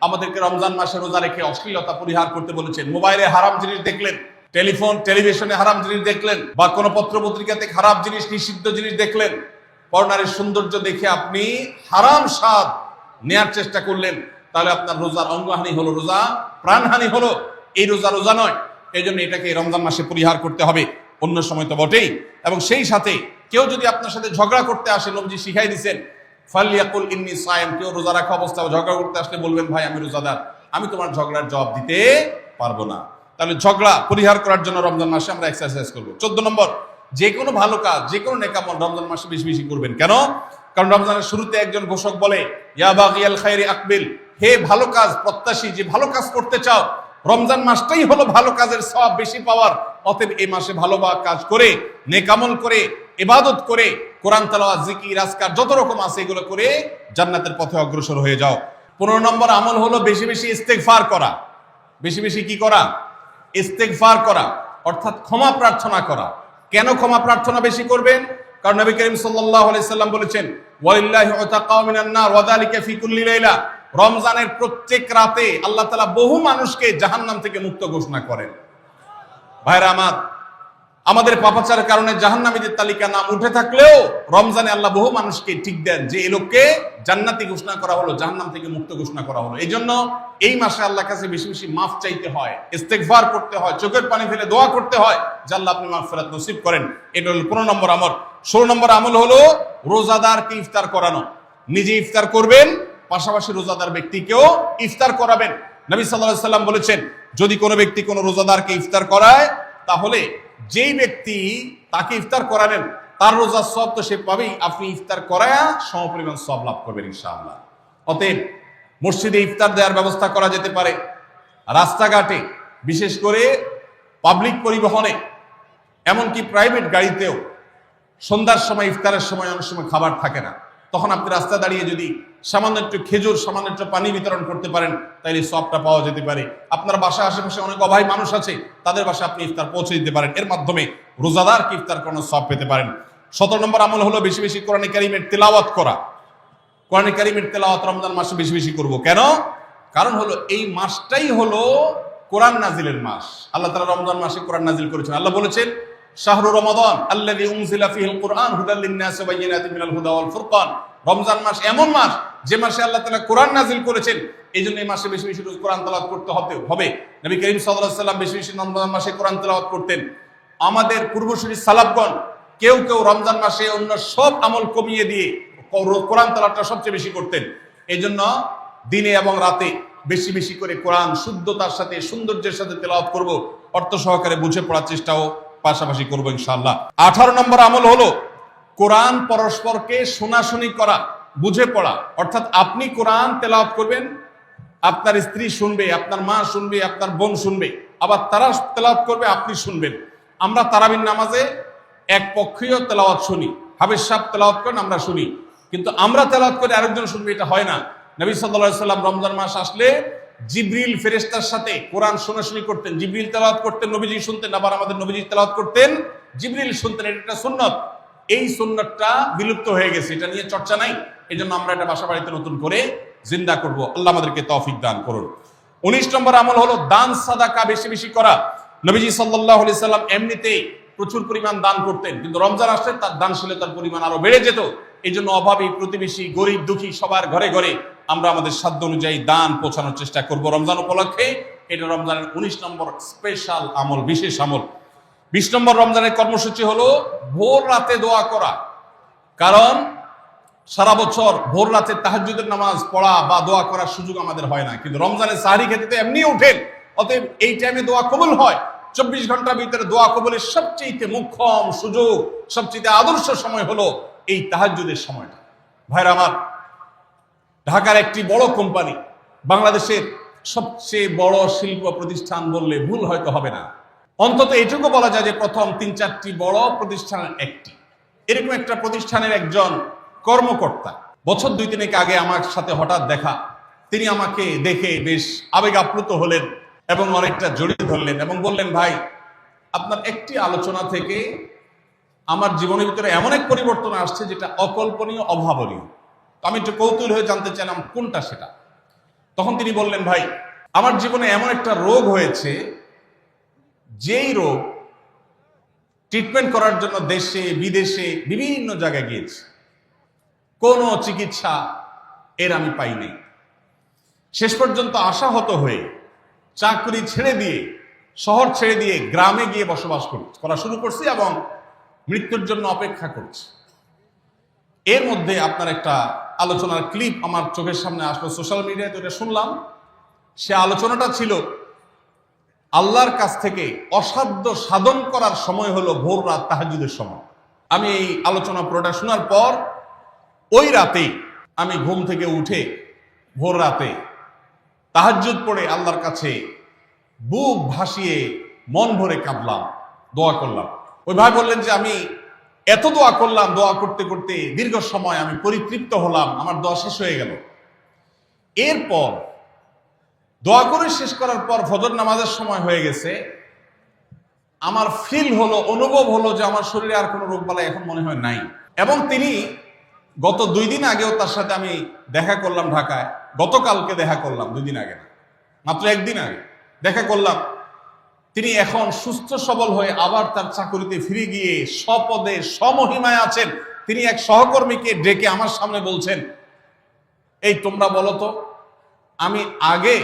আমাদেরকে রমজান মাসে রোজা রেখে অশ্লীলতা পরিহার করতে বলেছেন। মোবাইলে হারাম জিনিস দেখলেন, টেলিভিশনে হারাম জিনিস দেখলেন, বা কোনো পত্র পত্রিকাতে খারাপ জিনিস, নিষিদ্ধ জিনিস দেখলেন, পর্নারের সৌন্দর্য দেখে আপনি হারাম স্বাদ নেয়ার চেষ্টা করলেন, তাহলে আপনার রোজার অঙ্গহানি হলো, রোজা প্রাণহানি হলো। এই রোজা নয়। এই জন্য এটাকে রমজান মাসে পরিহার করতে হবে, অন্য সময় তো বটেই। এবং সেই সাথে কেউ যদি আপনার সাথে ঝগড়া করতে আসে, নবীজি শিখাই দিয়েছেন, ফালিয়াকুল ইন্নী সায়েম, কেউ রোজা রাখা অবস্থায় ঝগড়া করতে আসলে বলবেন, ভাই আমি রোজাদার, আমি তোমার ঝগড়ার জবাব দিতে পারবো না। তাহলে ঝগড়া পরিহার করার জন্য রমজান মাসে আমরা এক্সারসাইজ করবো। 14 নম্বর, যে কোনো ভালো কাজ, যে কোনো নেকামল রমজান মাসে বেশি বেশি করবেন। কেন? কারণ রমজানের শুরুতে একজন ঘোষক বলে, ইয়া বাগিয়াল খায়রি আকবিল, হে ভালো কাজ প্রত্যাশী, যে ভালো কাজ করতে চাও, রমজান মাসটাই হলো ভালো কাজের সওয়াব বেশি পাওয়ার। অতএব এই মাসে ভালো কাজ করে, নেকামল করে, ইবাদত করে, কোরআন তেলাওয়াত, জিকির, আজকার যত রকম আছে এগুলো করে জান্নাতের পথে অগ্রসর হয়ে যাও। 15 নম্বর আমল হলো বেশি বেশি ইস্তেগফার করা। বেশি বেশি কি করা? ইস্তেগফার করা, অর্থাৎ ক্ষমা প্রার্থনা করা। কেন ক্ষমা প্রার্থনা বেশি করবেন? কারণ নবী করিম সাল্লাল্লাহু আলাইহি সাল্লাম বলেছেন, ওয়ালিল্লাহি উতাকাউ মিনান নার ওয়া যালিকা ফি কুল্লি লাইলা, রমজানের প্রত্যেক রাতে আল্লাহ তাআলা বহু মানুষকে জাহান্নাম থেকে মুক্ত ঘোষণা করেন। ভাইরা আমার, আমাদের পাপাচারের কারণে জাহান্নামীদের তালিকা নাম উঠে থাকলেও রমজানে আল্লাহ বহু মানুষকে ঠিক দেন যে এই লোককে জান্নাতি ঘোষণা করা হলো, জাহান্নাম থেকে মুক্ত ঘোষণা করা হলো। এই জন্য এই মাসে আল্লাহর কাছে বেশি বেশি মাফ চাইতে হয়, ইস্তেগফার করতে হয়, চোখের পানি ফেলে দোয়া করতে হয় যে আল্লাহ আপনি মাগফিরাত নসিব করেন। এটা হলো 15 নম্বর আমল। 16 নম্বর আমল হলো রোজাদারকে ইফতার করানো। নিজে ইফতার করবেন, পাশাপাশি রোজাদার ব্যক্তিকেও ইফতার করাবেন। নবী সাল্লাল্লাহু আলাইহি সাল্লাম বলেছেন, যদি কোনো ব্যক্তি কোনো রোজাদারকে ইফতার করায়, তাহলে যেই ব্যক্তি তাকে ইফতার করালেন তার রোজার সওয়াব তো সে পাবেই, আপনি ইফতার করায়া সমপরিমাণ সওয়াব লাভ করবেন ইনশাআল্লাহ। অতএব মসজিদে ইফতার দেওয়ার ব্যবস্থা করা যেতে পারে, রাস্তাঘাটে, বিশেষ করে পাবলিক পরিবহনে, এমনকি প্রাইভেট গাড়িতেও সন্ধ্যার সময়, ইফতারের সময় অনেক সময় খাবার থাকে না, তখন আপনি রাস্তা দাঁড়িয়ে যদি সামান্য একটু খেজুর, সামান্য একটু পানি বিতরণ করতে পারেন, তাহলে সওয়াবটা পাওয়া যেতে পারে। আপনার বাসার আশেপাশে অনেক অভাবী মানুষ আছে, তাদের বাসায় আপনি ইফতার পৌঁছে দিতে পারেন। এর মাধ্যমে রোজাদারকে ইফতার করানোর সওয়াব পেতে পারেন। 17 নম্বর আমল হলো বেশি বেশি কোরআনে কারীমের তেলাওয়াত করা। কোরআনে কারীমের তেলাওয়াত রমজান মাসে বেশি বেশি করব। কেন? কারণ হলো এই মাসটাই হলো কোরআন নাজিলের মাস। আল্লাহ তাআলা রমজান মাসে কোরআন নাজিল করেছেন। আল্লাহ বলেছেন, শাহরু রমাদান আল্লাযী উনজিলা ফীহিল কুরআন হুদাল লিন-নাস ওয়া বায়িনাতিন মিনাল হুদা ওয়াল ফুরকান। রমজান মাস এমন মাস যে মাসে আল্লাহ তাআলা কোরআন নাজিল করেছেন। এই জন্য এই মাসে বেশি বেশি কোরআন তেলাওয়াত করতে হবে। নবী করিম সাল্লাল্লাহু আলাইহি ওয়াসাল্লাম বেশি বেশি রমজান মাসে কোরআন তেলাওয়াত করতেন। আমাদের পূর্বসূরি সালাফগণ কেউ কেউ রমজান মাসে অন্য সব আমল কমিয়ে দিয়ে কোরআন তেলাওয়াতটা সবচেয়ে বেশি করতেন। এই জন্য দিনে এবং রাতে বেশি বেশি করে কোরআন শুদ্ধতার সাথে সৌন্দর্যের সাথে তেলাওয়াত করব, অর্থ সহকারে বুঝে পড়ার চেষ্টাও পাশাপাশি করবো ইনশাআল্লাহ। 18 নম্বর আমল হলো কোরআন পরস্পরকে শোনাশুনি করা, বুঝে পড়া। অর্থাৎ আপনি কোরআন তেলাওয়াত করবেন, আপনার স্ত্রী শুনবে, আপনার মা শুনবে, আপনার বোন শুনবে, আবার তারা তেলাওয়াত করবে, আপনি শুনবেন। আমরা তারাবির নামাজে এক পক্ষীয় তেলাওয়াত শুনি, হাফেজ সাহেব তেলাওয়াত করেন, আমরা শুনি, কিন্তু আমরা তেলাওয়াত করে আরেকজন শুনবে, এটা হয় না। নবী সাল্লাল্লাহু আলাইহি সাল্লাম রমজান মাস আসলে জিবরিল ফেরেশতার সাথে কোরআন শোনাশুনি করতেন, জিবরিল তেলাওয়াত করতেন, নবীজি শুনতেন, আবার আমাদের নবীজি তেলাওয়াত করতেন, জিবরিল শুনতেন। এটা একটা সুন্নাত। এই সুন্নাতটা বিলুপ্ত হয়ে গেছে, এটা নিয়ে চর্চা নাই। এই জন্য আমরা এটা বাসা বাড়িতে নতুন করে জিন্দা করব। আল্লাহ আমাদেরকে তৌফিক দান করুন। 19 নম্বর আমল হলো দান সাদাকা বেশি বেশি করা। নবীজি সাল্লাল্লাহু আলাইহি সাল্লাম এমনিতেই প্রচুর পরিমাণ দান করতেন, কিন্তু রমজান আসলে তার দানশীলতার পরিমাণ আরো বেড়ে যেত। এই জন্য অভাবী, প্রতিবেশী, গরিব দুঃখী সবার ঘরে ঘরে আমরা আমাদের সাধ্য অনুযায়ী দান পৌঁছানোর চেষ্টা করব রমজান উপলক্ষে। এটা রমজানের 19 নম্বর স্পেশাল আমল, বিশেষ আমল। 20 নম্বর রমজানের কর্মসূচি হলো ভোর রাতে দোয়া করা। কারণ সারা বছর ভোর রাতে তাহাজ্জুদের নামাজ পড়া বা দোয়া করার সুযোগ আমাদের হয় না, কিন্তু রমজানে সাহরি খেতে তো এমনি উঠেন, অতএব এই টাইমে দোয়া কবুল হয়। 24 ঘন্টার ভিতরে দোয়া কবুলের সবচেয়ে মুখ্যম সুযোগ, সবচেয়ে আদর্শ সময় হলো এই তাহাজ্জুদের সময়টা। ভাইরা আমার, ঢাকার একটি বড় কোম্পানি, বাংলাদেশের সবচেয়ে বড় শিল্প প্রতিষ্ঠান বললে ভুল হয়তো হবে না, অন্তত এটুকু বলা যায় যে প্রথম 3-4টি বড় প্রতিষ্ঠানের একটি। এরকম একটা প্রতিষ্ঠানের একজন কর্মকর্তা বছর 2-3 আগে আমার সাথে হঠাৎ দেখা। তিনি আমাকে দেখে বেশ আবেগ আপ্লুত হলেন এবং অনেকটা জড়িয়ে ধরলেন এবং বললেন, ভাই, আপনার একটি আলোচনা থেকে আমার জীবনের ভিতরে এমন এক পরিবর্তন আসছে যেটা অকল্পনীয়, অভাবনীয়। আমি একটু কৌতূহল হয়ে জানতে চাইলাম কোনটা সেটা। তখন তিনি বললেন, ভাই, আমার জীবনে এমন একটা রোগ হয়েছে, যেই রোগ ট্রিটমেন্ট করার জন্য দেশে বিদেশে বিভিন্ন জায়গায় গিয়েছে, কোনো চিকিৎসা এর আমি পাই নাই। শেষ পর্যন্ত আশাহত হয়ে চাকরি ছেড়ে দিয়ে, শহর ছেড়ে দিয়ে গ্রামে গিয়ে বসবাস করা শুরু করছি এবং মৃত্যুর জন্য অপেক্ষা করছি। এর মধ্যে আপনার একটা আলোচনার ক্লিপ আমার চোখের সামনে আসলো সোশ্যাল মিডিয়ায়, তো এটা শুনলাম। সে আলোচনাটা ছিল আল্লাহর কাছ থেকে অসাধ্য সাধন করার সময় হলো ভোর রাত তাহাজ্জুদের সময়। আমি এই আলোচনা পুরোটা শোনার পর ওই রাতে আমি ঘুম থেকে উঠে ভোর রাতে তাহাজ্জুদ পড়ে আল্লাহর কাছে বুক ভাসিয়ে মন ভরে কাঁদলাম, দোয়া করলাম। ওই ভাই বললেন যে আমি এত দোয়া করলাম, দোয়া করতে করতে দীর্ঘ সময় আমি পরিতৃপ্ত হলাম, আমার দোয়া শেষ হয়ে গেল। এরপর দোয়া করে শেষ করার পর ফজর নামাজের সময় হয়ে গেছে, আমার ফিল হলো, অনুভব হলো যে আমার শরীরে আর কোনো রোগবালাই এখন মনে হয় নাই। এবং তিনি গত 2 দিন আগেও তার সাথে আমি দেখা করলাম ঢাকায়, গতকালকে দেখা করলাম, 2 দিন আগে না, মাত্র 1 দিন আগে দেখা করলাম। তিনি এখন সুস্থ সবল হয়ে আবার তার চাকরিতে ফিরে গিয়ে স্বপদে সমহিমায় আছেন। তিনি এক সহকর্মীকে ডেকে আমার সামনে বলছেন, এই তোমরা বলো তো, আমি আগে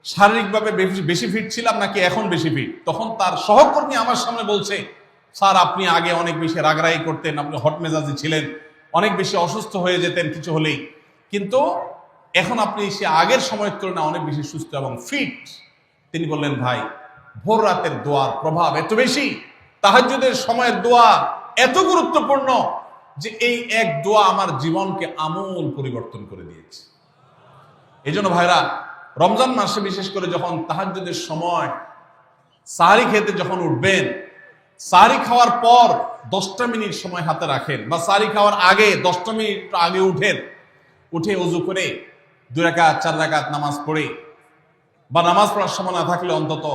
শারীরিকভাবে বেশি ফিট ছিলাম নাকি এখন বেশি ফিট? তখন তার সহকর্মী আমার সামনে বলছে, স্যার, আপনি আগে অনেক বেশি রাগরাগি করতেন, আপনি হট মেজাজি ছিলেন, অনেক বেশি অসুস্থ হয়ে যেতেন কিছু হলেই, কিন্তু এখন আপনি সে আগের সময়ের তুলনায় অনেক বেশি সুস্থ এবং ফিট। তিনি বললেন, ভাই, ভোর রাতের দোয়ার প্রভাব এত বেশি, তাহাজ্জুদের সময়ের দোয়া এত গুরুত্বপূর্ণ যে এই এক দোয়া আমার জীবনকে আমূল পরিবর্তন করে দিয়েছে। এই জন্য ভাইরা, রমজান মাসে বিশেষ করে যখন তাহাজ্জুদের সময় সাহরি খেতে যখন উঠবেন, সাহরি খাওয়ার পর 10টা মিনিট সময় হাতে রাখেন, বা সাহরি খাওয়ার আগে 10টা মিনিট আগে উঠে ওযু করে 2 রাকাত 4 রাকাত নামাজ পড়ে, বা নামাজ পড়ার সময় না থাকলে অন্তত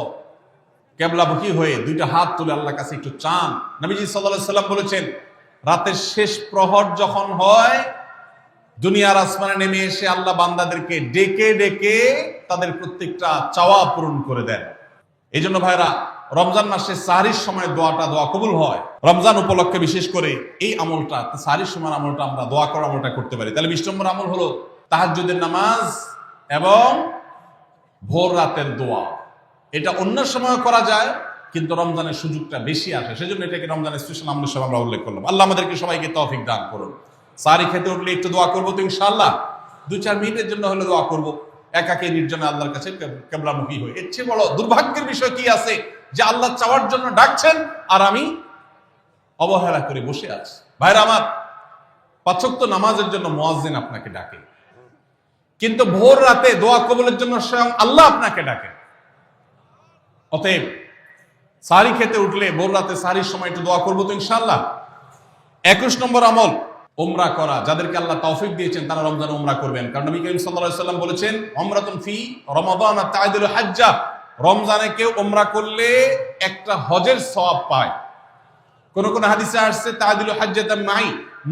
কেবলামুখী হয়ে 2টা হাত তুলে আল্লাহর কাছে একটু চান। নবীজি সাল্লাল্লাহু আলাইহি সাল্লাম বলেছেন, রাতের শেষ প্রহর যখন হয়, দুনিয়ার আসমানে নেমে এসে আল্লাহ বান্দাদেরকে ডেকে ডেকে তাদের প্রত্যেকটা চাওয়া পূরণ করে দেন। এই জন্য ভাইরা, রমজান মাসে সাহরির সময় দোয়া কবুল হয়। রমজান উপলক্ষে বিশেষ করে এই আমলটা, সাহরির সময় আমলটা আমরা দোয়া করার আমলটা করতে পারি। তাহলে 20 নম্বর আমল হলো তাহাজ্জুদের নামাজ এবং ভোর রাতের দোয়া। এটা অন্য সময় করা যায়, কিন্তু রমজানের সুযোগটা বেশি আসে, সেজন্য এটাকে রমজানের স্পেশাল আমল হিসেবে আমরা উল্লেখ করলাম। আল্লাহ আমাদেরকে সবাইকে তৌফিক দান করুন। সাহরি খেতে উঠলে একটু দোয়া করবো তো ইনশাআল্লাহ। 2-4 মিনিটের জন্য হলে দোয়া করব, একাকী নির্জনে আল্লাহর কাছে কিবলামুখী হই। এর চেয়ে বড় দুর্ভাগ্যের বিষয় কি আছে যে আল্লাহ চাওয়ার জন্য ডাকছেন আর আমি অবহেলা করে বসে আছি। ভাইরা আমার, 5 ওয়াক্ত নামাজের জন্য মুয়াজ্জিন আপনাকে ডাকে, কিন্তু ভোর রাতে দোয়া কবুলের জন্য স্বয়ং আল্লাহ আপনাকে ডাকে। অতএব সাহরি খেতে উঠলে ভোর রাতে সাহরির সময় একটু দোয়া করবো তো ইনশাআল্লাহ। 21 নম্বর আমল উমরা করা। যাদেরকে আল্লাহ তৌফিক দিয়েছেন তারা রমজানে উমরা করবেন, কারণ নবী করিম সাল্লাল্লাহু আলাইহি ওয়াসাল্লাম বলেছেন উমরাতুন ফি রমাদান তা'দিলু হাজ্জা। রমজানে কেউ উমরা করলে একটা হজের সওয়াব পায়। কোন কোন হাদিসে আসছে তা'দিলু হাজ্জাতাম মাই,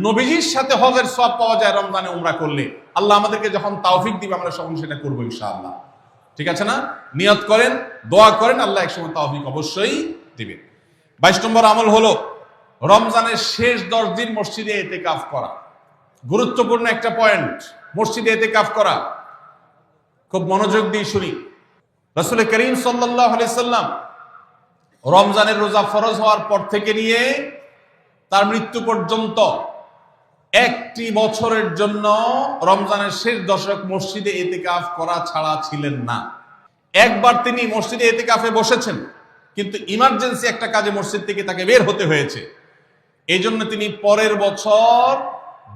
নবীজির সাথে হজের সওয়াব পাওয়া যায় রমজানে উমরা করলে। আল্লাহ আমাদেরকে যখন তৌফিক দিবে আমরা তখন সেটা করব ইনশাআল্লাহ। ঠিক আছে না? নিয়ত করেন, দোয়া করেন, আল্লাহ একসময় তৌফিক অবশ্যই দিবেন। 22 নম্বর আমল হলো রমজানের শেষ 10 দিন মসজিদে ইতিকাফ করা। গুরুত্বপূর্ণ একটা পয়েন্ট, মসজিদে ইতিকাফ করা। খুব মনোযোগ দিয়ে শুনি। রাসূল করিম সাল্লাল্লাহু আলাইহি সাল্লাম রমজানের রোজা ফরজ হওয়ার পর থেকে নিয়ে তার মৃত্যু পর্যন্ত একটি বছরের জন্য রমজানের শেষ দশক মসজিদে ইতিকাফ করা ছাড়া ছিলেন না। একবার তিনি মসজিদে ইতিকাফে বসেছেন, কিন্তু ইমার্জেন্সি একটা কাজে মসজিদ থেকে তাকে বের হতে হয়েছে। এই জন্য তিনি পরের বছর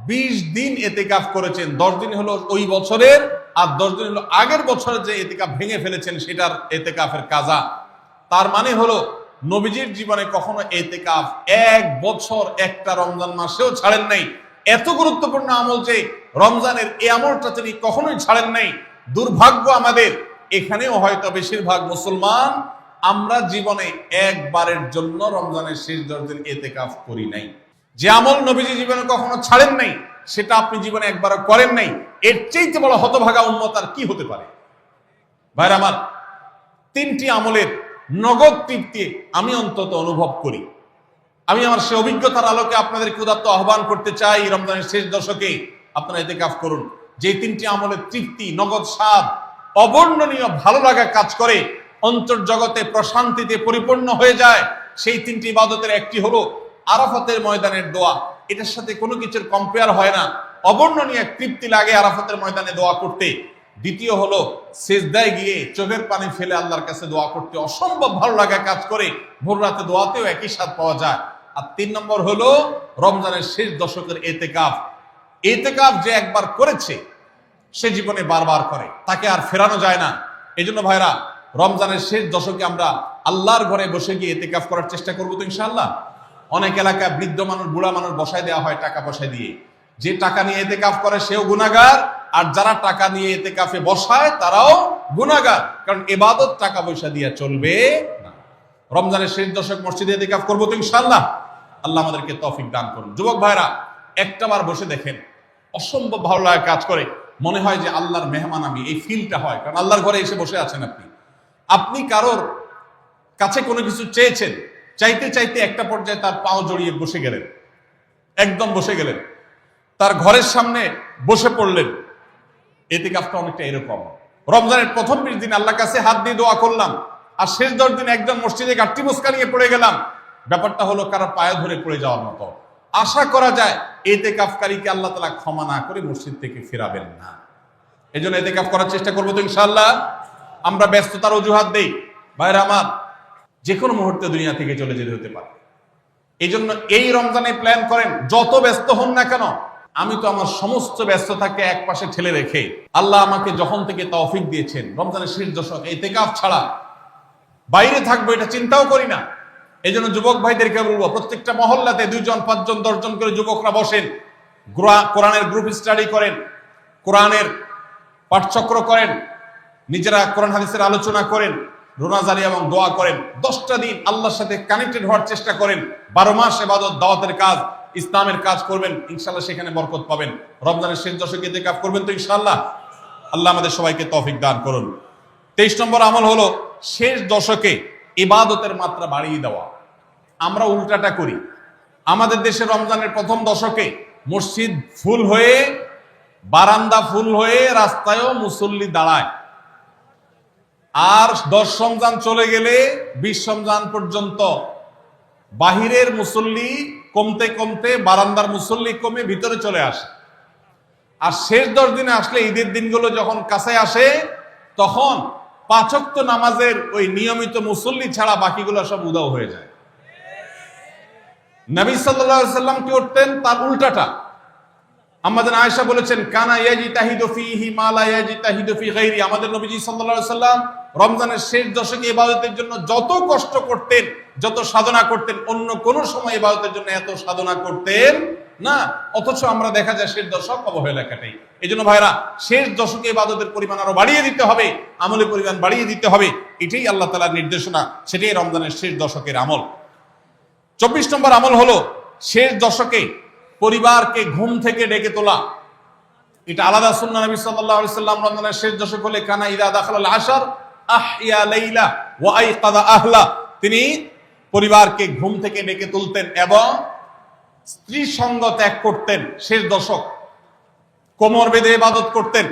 20 দিন ইতিকাফ করেছেন। 10 দিন হলো ওই বছরের, আর 10 দিন হলো আগের বছরের যে ইতিকাফ ভেঙে ফেলেছেন সেটার ইতিকাফের কাজা। তার মানে হলো নবীজির জীবনে কখনো ইতিকাফ 1 বছর একটা রমজান মাসেও ছাড়েন নাই। এত গুরুত্বপূর্ণ আমল যে রমজানের এই আমলটা তিনি কখনোই ছাড়েন নাই। দুর্ভাগ্য আমাদের, এখানেও হয়তো বেশিরভাগ মুসলমান আমরা জীবনে একবারের জন্য রমজানের শেষ 10 দিন ইতিকাফ করি নাই। যে আমল নবীজি জীবনে কখনো ছাড়েন নাই সেটা আপনি জীবনে একবারও করেন নাই। এর চাইতে বড় হতভাগা উম্মত আর কি হতে পারে? ভাইরা আমার, 3টি আমলের নগদ তৃপ্তি আমি অন্তত অনুভব করি। আমি আমার সে অভিজ্ঞতার আলোকে আপনাদেরকে উদাত্ত আহ্বান করতে চাই, রমজানের শেষ দশকে আপনারা ইতিকাফ করুন। যে 3টি আমলের তৃপ্তি, নগদ স্বাদ, অবর্ণনীয় ভালো লাগা কাজ করে, অন্তর্জগতে প্রশান্তিতে পরিপূর্ণ হয়ে যায়, সেই 3টি ইবাদতের একটি হলো আরাফাতের ময়দানের দোয়া। এটার সাথে কোনো কিছুর কম্পেয়ার হয় না। অবর্ণনীয় তৃপ্তি লাগে আরাফাতের ময়দানে দোয়া করতে। দ্বিতীয় হলো সিজদায় গিয়ে চোখের পানি ফেলে আল্লাহর কাছে দোয়া করতে অসম্ভব ভালো লাগা কাজ করে। ভোর রাতে দোয়াতেও একই স্বাদ পাওয়া যায়। আর 3 নম্বর হলো রমজানের শেষ দশকের ইতিকাফ। ইতিকাফ যে একবার করেছে সে জীবনে বারবার করে, তাকে আর ফেরানো যায় না। এই জন্য ভাইরা, রমজানের শেষ দশকে আমরা আল্লাহর ঘরে বসে গিয়ে ইতিকাফ করার চেষ্টা করবো তো ইনশাআল্লাহ। অনেক এলাকায় বৃদ্ধ মানুষ, বুড়া মানুষ বসায় দেওয়া হয় টাকা পয়সা দিয়ে। যে টাকা নিয়ে ইতিকাফ করে সেও গুনাহগার, আর যারা টাকা নিয়ে ইতিকাফে বসায় তারাও গুনাহগার, কারণ ইবাদত টাকা পয়সা দিয়ে চলবে না। রমজানের শেষ দশক মসজিদে ইতিকাফ করবো তো ইনশাআল্লাহ। আল্লাহ আমাদেরকে তৌফিক দান করুন। যুবক ভাইরা, একটাবার বসে দেখেন, অসম্ভব ভালো লাগা কাজ করে। মনে হয় যে আল্লাহর মেহমান আমি, এই ফিলটা হয়, কারণ আল্লাহর ঘরে এসে বসে আছেন আপনি। আপনি কারোর কাছে কোনো কিছু চেয়েছেন, চাইতে চাইতে একটা পর্যায়ে তার পাও জড়িয়ে বসে গেলেন, একদম বসে গেলেন, তার ঘরের সামনে বসে পড়লেন। ইতিকাফটা অনেকটা এরকম। রমজানের প্রথম 20 দিন আল্লাহর কাছে হাত দিয়ে দোয়া করলাম, আর শেষ 10 দিন একজন মসজিদে গাঁটটি মুস্কা নিয়ে পড়ে গেলাম। ব্যাপারটা হলো কারো পায়ে ধরে পড়ে যাওয়ার মতো। আশা করা যায় ইতিকাফকারীকে আল্লাহ তাআলা ক্ষমা না করে মসজিদ থেকে ফেরাবেন না। এই জন্য ইতিকাফ করার চেষ্টা করবো তো ইনশাআল্লাহ। আমরা ব্যস্ততার অজুহাত দেই। ভাইরা আমার, যে কোনো মুহূর্তে দুনিয়া থেকে চলে যেতে হতে পারে। এই জন্য এই রমজানে প্ল্যান করেন, যত ব্যস্ত হন না কেন। আমি তো আমার সমস্ত ব্যস্ততাকে এক পাশে ঠেলে রেখে, আল্লাহ আমাকে যখন থেকে তৌফিক দিয়েছেন রমজানের শেষ দশক ইতিকাফ ছাড়া বাইরে থাকবো এটা চিন্তাও করি না। এই জন্য যুবক ভাইদেরকে বলবো, প্রত্যেকটা মহল্লাতে 2 জন 5 জন 10 জন করে যুবকরা বসেন, কোরআনের গ্রুপ স্টাডি করেন, কোরআনের পাঠচক্র করেন, নিজেরা কোরআন হাদিসের আলোচনা করেন, রোনাজারি এবং দোয়া করেন। 10টা দিন আল্লাহর সাথে কানেক্টেড হওয়ার চেষ্টা করেন। 12 মাস ইবাদত, দাওয়াতের কাজ, ইসলামের কাজ করবেন, ইনশাআল্লাহ সেখানে বরকত পাবেন। রমজানের শেষ দশকে ইতিকাফ করবেন তো ইনশাআল্লাহ। আল্লাহ আমাদের সবাইকে তৌফিক দান করুন। 23 নম্বর আমল হলো শেষ দশকে ইবাদতের মাত্রা বাড়িয়ে দেওয়া। আমরা উল্টাটা করি। আমাদের দেশে রমজানের প্রথম দশকে মসজিদ ফুল হয়ে, বারান্দা ফুল হয়ে, রাস্তায়ও মুসল্লি দাঁড়ায়। আর 10 রমজান চলে গেলে 20 রমজান পর্যন্ত বাহিরের মুসল্লি কমতে কমতে বারান্দার মুসল্লি কমে ভিতরে চলে আসে। আর শেষ 10 দিনে আসলে ঈদের দিনগুলো যখন কাছে আসে তখন 5 ওয়াক্ত নামাজের ওই নিয়মিত মুসল্লি ছাড়া বাকিগুলো সব উদাও হয়ে যায়। নবী সাল্লাল্লাহু আলাইহি সাল্লাম কি করতেন? তার উল্টাটা। আমাদের আয়েশা বলেছেন, কানা ইয়াজিতাহিদু ফীহি মা লা ইয়াজিতাহিদু ফী গায়রি। আমাদের নবীজি সাল্লাল্লাহু আলাইহি সাল্লাম রমজানের শেষ দশকে ইবাদতের জন্য যত কষ্ট করতেন, যত সাধনা করতেন, অন্য কোন সময় ইবাদতের জন্য এত সাধনা করতেন না। অথচ আমরা দেখা যায় শেষ দশক অবহেলা কাটাই। এইজন্য ভাইরা, শেষ দশকে ইবাদতের পরিমাণ আরো বাড়িয়ে দিতে হবে, আমলের পরিমাণ বাড়িয়ে দিতে হবে। এটাই আল্লাহ তাআলার নির্দেশনা, সেটাই রমজানের শেষ দশকের আমল। 24 নম্বর আমল হলো শেষ দশকে পরিবারকে ঘুম থেকে ডেকে তোলা। এটা আলাদা সুন্নাহ। নবী সাল্লাল্লাহু আলাইহি সাল্লাম রমজানের শেষ দশক হলে কানা ইদা দাখালাল আশর আহইয়া লাইলা ওয়া আইকাযা আহলা। তিনি পরিবারকে ঘুম থেকে ডেকে তুলতেন এবং স্ত্রী সঙ্গ ত্যাগ করতেন। শেষ দশক কোমর বেঁধে ইবাদত করতেন।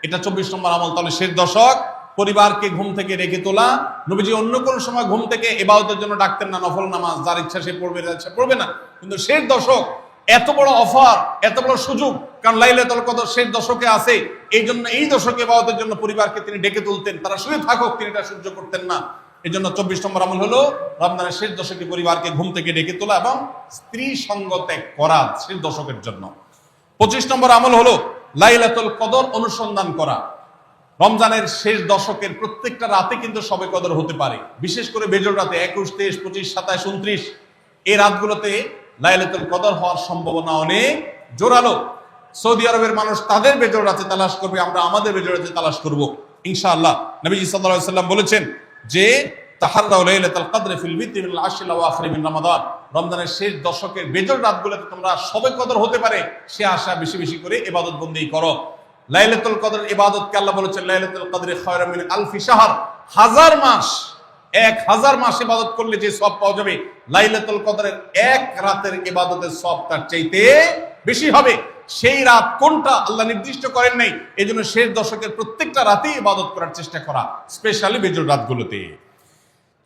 এটা 24 নম্বর আমল। তাহলে শেষ দশক পরিবারকে ঘুম থেকে ডেকে তোলা। নবীজি অন্য কোন সময় ঘুম থেকে ইবাদতের জন্য ডাকতেন না, নফল নামাজ যার ইচ্ছা সে পড়বে, যার ইচ্ছা পড়বে না। কিন্তু শেষ দশক এত বড় অফার, এত বড় সুযোগ, কারণ লাইলাতুল কদর শেষ দশকে আছে। এই জন্য এই দশকে ইবাদতের জন্য পরিবারকে তিনি ডেকে তুলতেন। তারা শুয়ে থাকুক, তিনি এটা সহ্য করতেন না। এই জন্য 24 নম্বর আমল হলো রমজানের শেষ দশকে পরিবারকে ঘুম থেকে ডেকে তোলা এবং স্ত্রী সঙ্গ ত্যাগ করা শেষ দশকের জন্য। 25 নম্বর আমল হলো লাইলাতুল কদর অনুসন্ধান করা। রমজানের শেষ দশকের প্রত্যেকটা রাতে কিন্তু শবে কদর হতে পারে, বিশেষ করে বেজর রাতে 21, 23, 25, 27, 29 এই রাতগুলোতে লাইলাতুল কদর হওয়ার সম্ভাবনা অনেক জোরালো। সৌদি আরবের মানুষ তাদের বেজর রাতে তালাশ করবে, আমরা আমাদের বেজর রাতে তালাশ করব ইনশাআল্লাহ। নবীজি সাল্লাল্লাহু আলাইহি সাল্লাম বলেছেন যে তাহাররাউ লাইলাতুল কদর ফিল বিত্রি মিনাল আশরিল আওয়াখির মিন রমাদান। রমজানের শেষ দশকের বেজর রাতগুলোতে তোমরা শবে কদর হতে পারে সে আশা বেশি বেশি করে ইবাদত বন্দেগী করো। লাইলাতুল কদর ইবাদতকে আল্লাহ বলেছেন লাইলাতুল কদরি খায়রুম মিন আলফি শাহর। 1000 মাস, 1000 মাস ইবাদত করলে যে সওয়াব পাওয়া যাবে, লাইলাতুল কদরের এক রাতের ইবাদতের সওয়াব তার চাইতে বেশি হবে। সেই রাত কোনটা আল্লাহ নির্দিষ্ট করেন নাই। এজন্য শেষ দশকের প্রত্যেকটা রাতেই ইবাদত করার চেষ্টা করা, স্পেশালি বেজর রাতগুলোতে।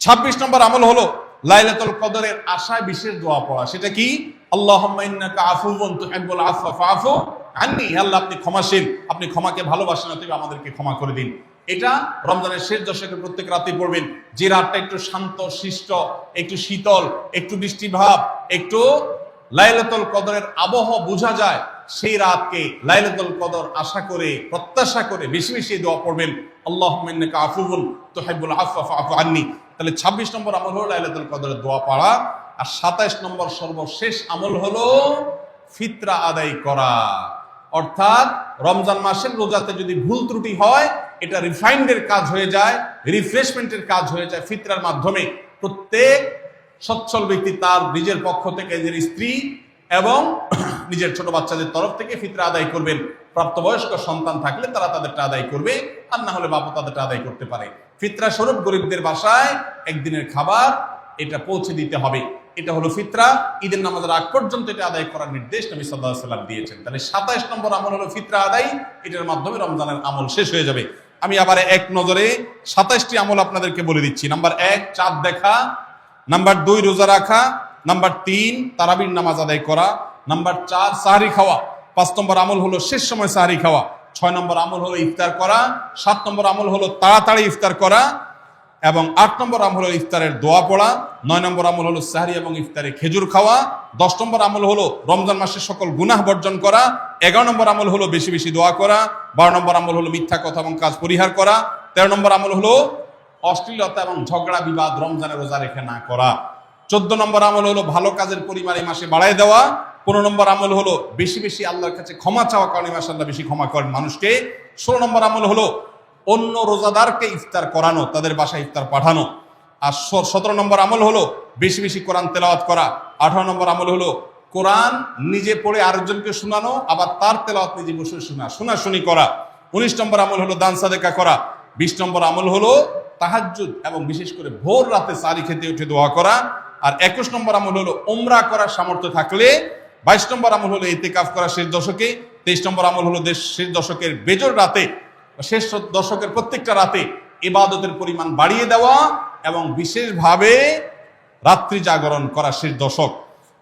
26 নম্বর আমল হলো লাইলাতুল কদরের আশায় বিশেষ দোয়া পড়া। সেটা কি? আল্লাহুম্মা ইন্নাকা আফুউন তুহিব্বুল আফওয়া ফাআফু আন্নী। আল্লাহ আপনি ক্ষমাশীল, আপনি ক্ষমাকে ভালোবাসেন, অতএব আমাদেরকে ক্ষমা করে দিন। এটা রমজানের শেষ দশকের প্রত্যেক রাতে পড়বেন। যে রাতটা একটু শান্ত শিষ্ট, একটু শীতল, একটু বৃষ্টি ভাব, একটু লাইলাতুল কদরের আবহাওয়া বোঝা যায়, সেই রাতকে লাইলাতুল কদর আশা করে প্রত্যাশা করে বেশি বেশি দোয়া পড়বেন, আল্লাহুম্মা ইন্নাকা আফুউন তুহিব্বুল আফওয়া ফাআফু আন্নী। তাহলে 26 নম্বর আমল হলো লাইলাতুল কদরের দোয়া পড়া। আর 27 নম্বর সর্বশেষ আমল হলো ফিতরা আদায় করা। অর্থাৎ রমজান মাসের রোজাতে যদি ভুল ত্রুটি হয়, এটা রিফাইন্ডের কাজ হয়ে যায়, রিফ্রেশমেন্টের কাজ হয়ে যায় ফিতরার মাধ্যমে। প্রত্যেক সচ্ছল ব্যক্তি তার নিজের পক্ষ থেকে, নিজের স্ত্রী এবং নিজের ছোট বাচ্চাদের তরফ থেকে ফিতরা আদায় করবেন। প্রাপ্তবয়স্ক সন্তান থাকলে তারা তাদেরটা আদায় করবে, আর না হলে বাবা তাদেরটা আদায় করতে পারে। ফিতরা স্বরূপ গরিবদের বাসায় একদিনের খাবার এটা পৌঁছে দিতে হবে। এটা হলো ফিতরা। ঈদের নামাজের আগ পর্যন্ত এটা আদায় করার নির্দেশ নবী সাল্লাল্লাহু আলাইহি ওয়াসাল্লাম দিয়েছেন। তাহলে 27 নম্বর আমল হলো ফিতরা আদায়। এটার মাধ্যমে রমজানের আমল শেষ হয়ে যাবে। আমি আবার এক নজরে 27টি আমল আপনাদেরকে বলে দিচ্ছি। নাম্বার 1 চাঁদ দেখা, নাম্বার 2 রোজা রাখা, নাম্বার 3 তারাবির নামাজ আদায় করা, নাম্বার 4 সাহরি খাওয়া, 5 নম্বর আমল হলো শেষ সময় সাহরি খাওয়া, 6 নম্বর আমল হলো ইফতার করা, 7 নম্বর আমল হলো তাড়াতাড়ি ইফতার করা, এবং 8 নম্বর আমল হলো ইফতারের দোয়া পড়া, 9 নম্বর আমল হলো সাহরি এবং ইফতারে খেজুর খাওয়া, 10 নম্বর আমল হলো রমজান মাসের সকল গুনাহ বর্জন করা, 11 নম্বর আমল হলো বেশি বেশি দোয়া করা, 12 নম্বর আমল হলো মিথ্যা কথা এবং কাজ পরিহার করা, 13 নম্বর আমল হলো অশ্লীলতা এবং ঝগড়া বিবাদ রমজানের রোজা রেখে না করা, 14 নম্বর আমল হলো ভালো কাজের পরিমাণ এই মাসে বাড়ায় দেওয়া, 15 নম্বর আমল হলো বেশি বেশি আল্লাহর কাছে ক্ষমা চাওয়া, কারণ এই মাসে আল্লাহ বেশি ক্ষমা করেন মানুষকে, 16 নম্বর আমল হলো অন্য রোজাদারকে ইফতার করানো, তাদের বাসায় ইফতার পাঠানো, আর 17 নম্বর আমল হলো বেশি বেশি কোরআন তেলাওয়াত করা, 18 নম্বর আমল হলো কোরআন নিজে পড়ে আরেকজনকে শোনানো, আবার তার তেলাওয়াত নিজে বসে শোনাশুনি করা, 19 নম্বর আমল হলো দান সাদেকা করা, 20 নম্বর আমল হলো তাহাজ্জুদ এবং বিশেষ করে ভোর রাতে সারি খেতে উঠে দোয়া করা, আর 21 নম্বর আমল হলো উমরা করার সামর্থ্য থাকলে, 22 নম্বর আমল হলো ইতিকাফ করা শেষ দশকে, 23 নম্বর আমল হলো শেষ দশকের বেজর রাতে, শেষ দশকের প্রত্যেকটা রাতে ইবাদতের পরিমাণ বাড়িয়ে দেওয়া এবং বিশেষভাবে রাত্রি জাগরণ করা শেষ দশক।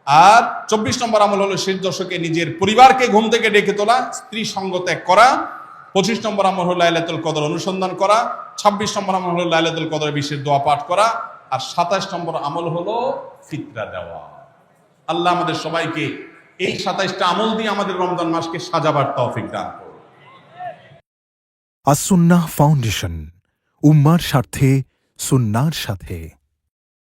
আর 24 নম্বর আমল হলো শেষ দশকে নিজের পরিবারকে ঘুম থেকে ডেকে তোলা, স্ত্রী সঙ্গ ত্যাগ করা। 25 নম্বর আমল হলো লাইলাতুল কদর অনুসন্ধান করা। 26 নম্বর আমল হলো লাইলাতুল কদর বিশেষ দোয়া পাঠ করা। আর 27 নম্বর আমল হলো ফিতরা দেওয়া। আল্লাহ আমাদের সবাইকে এই 27টা আমল দিয়ে আমাদের রমজান মাসকে সাজাবার তৌফিক দান করুন। আস-সুন্নাহ ফাউন্ডেশন, উম্মার স্বার্থে সুন্নাহর সাথে।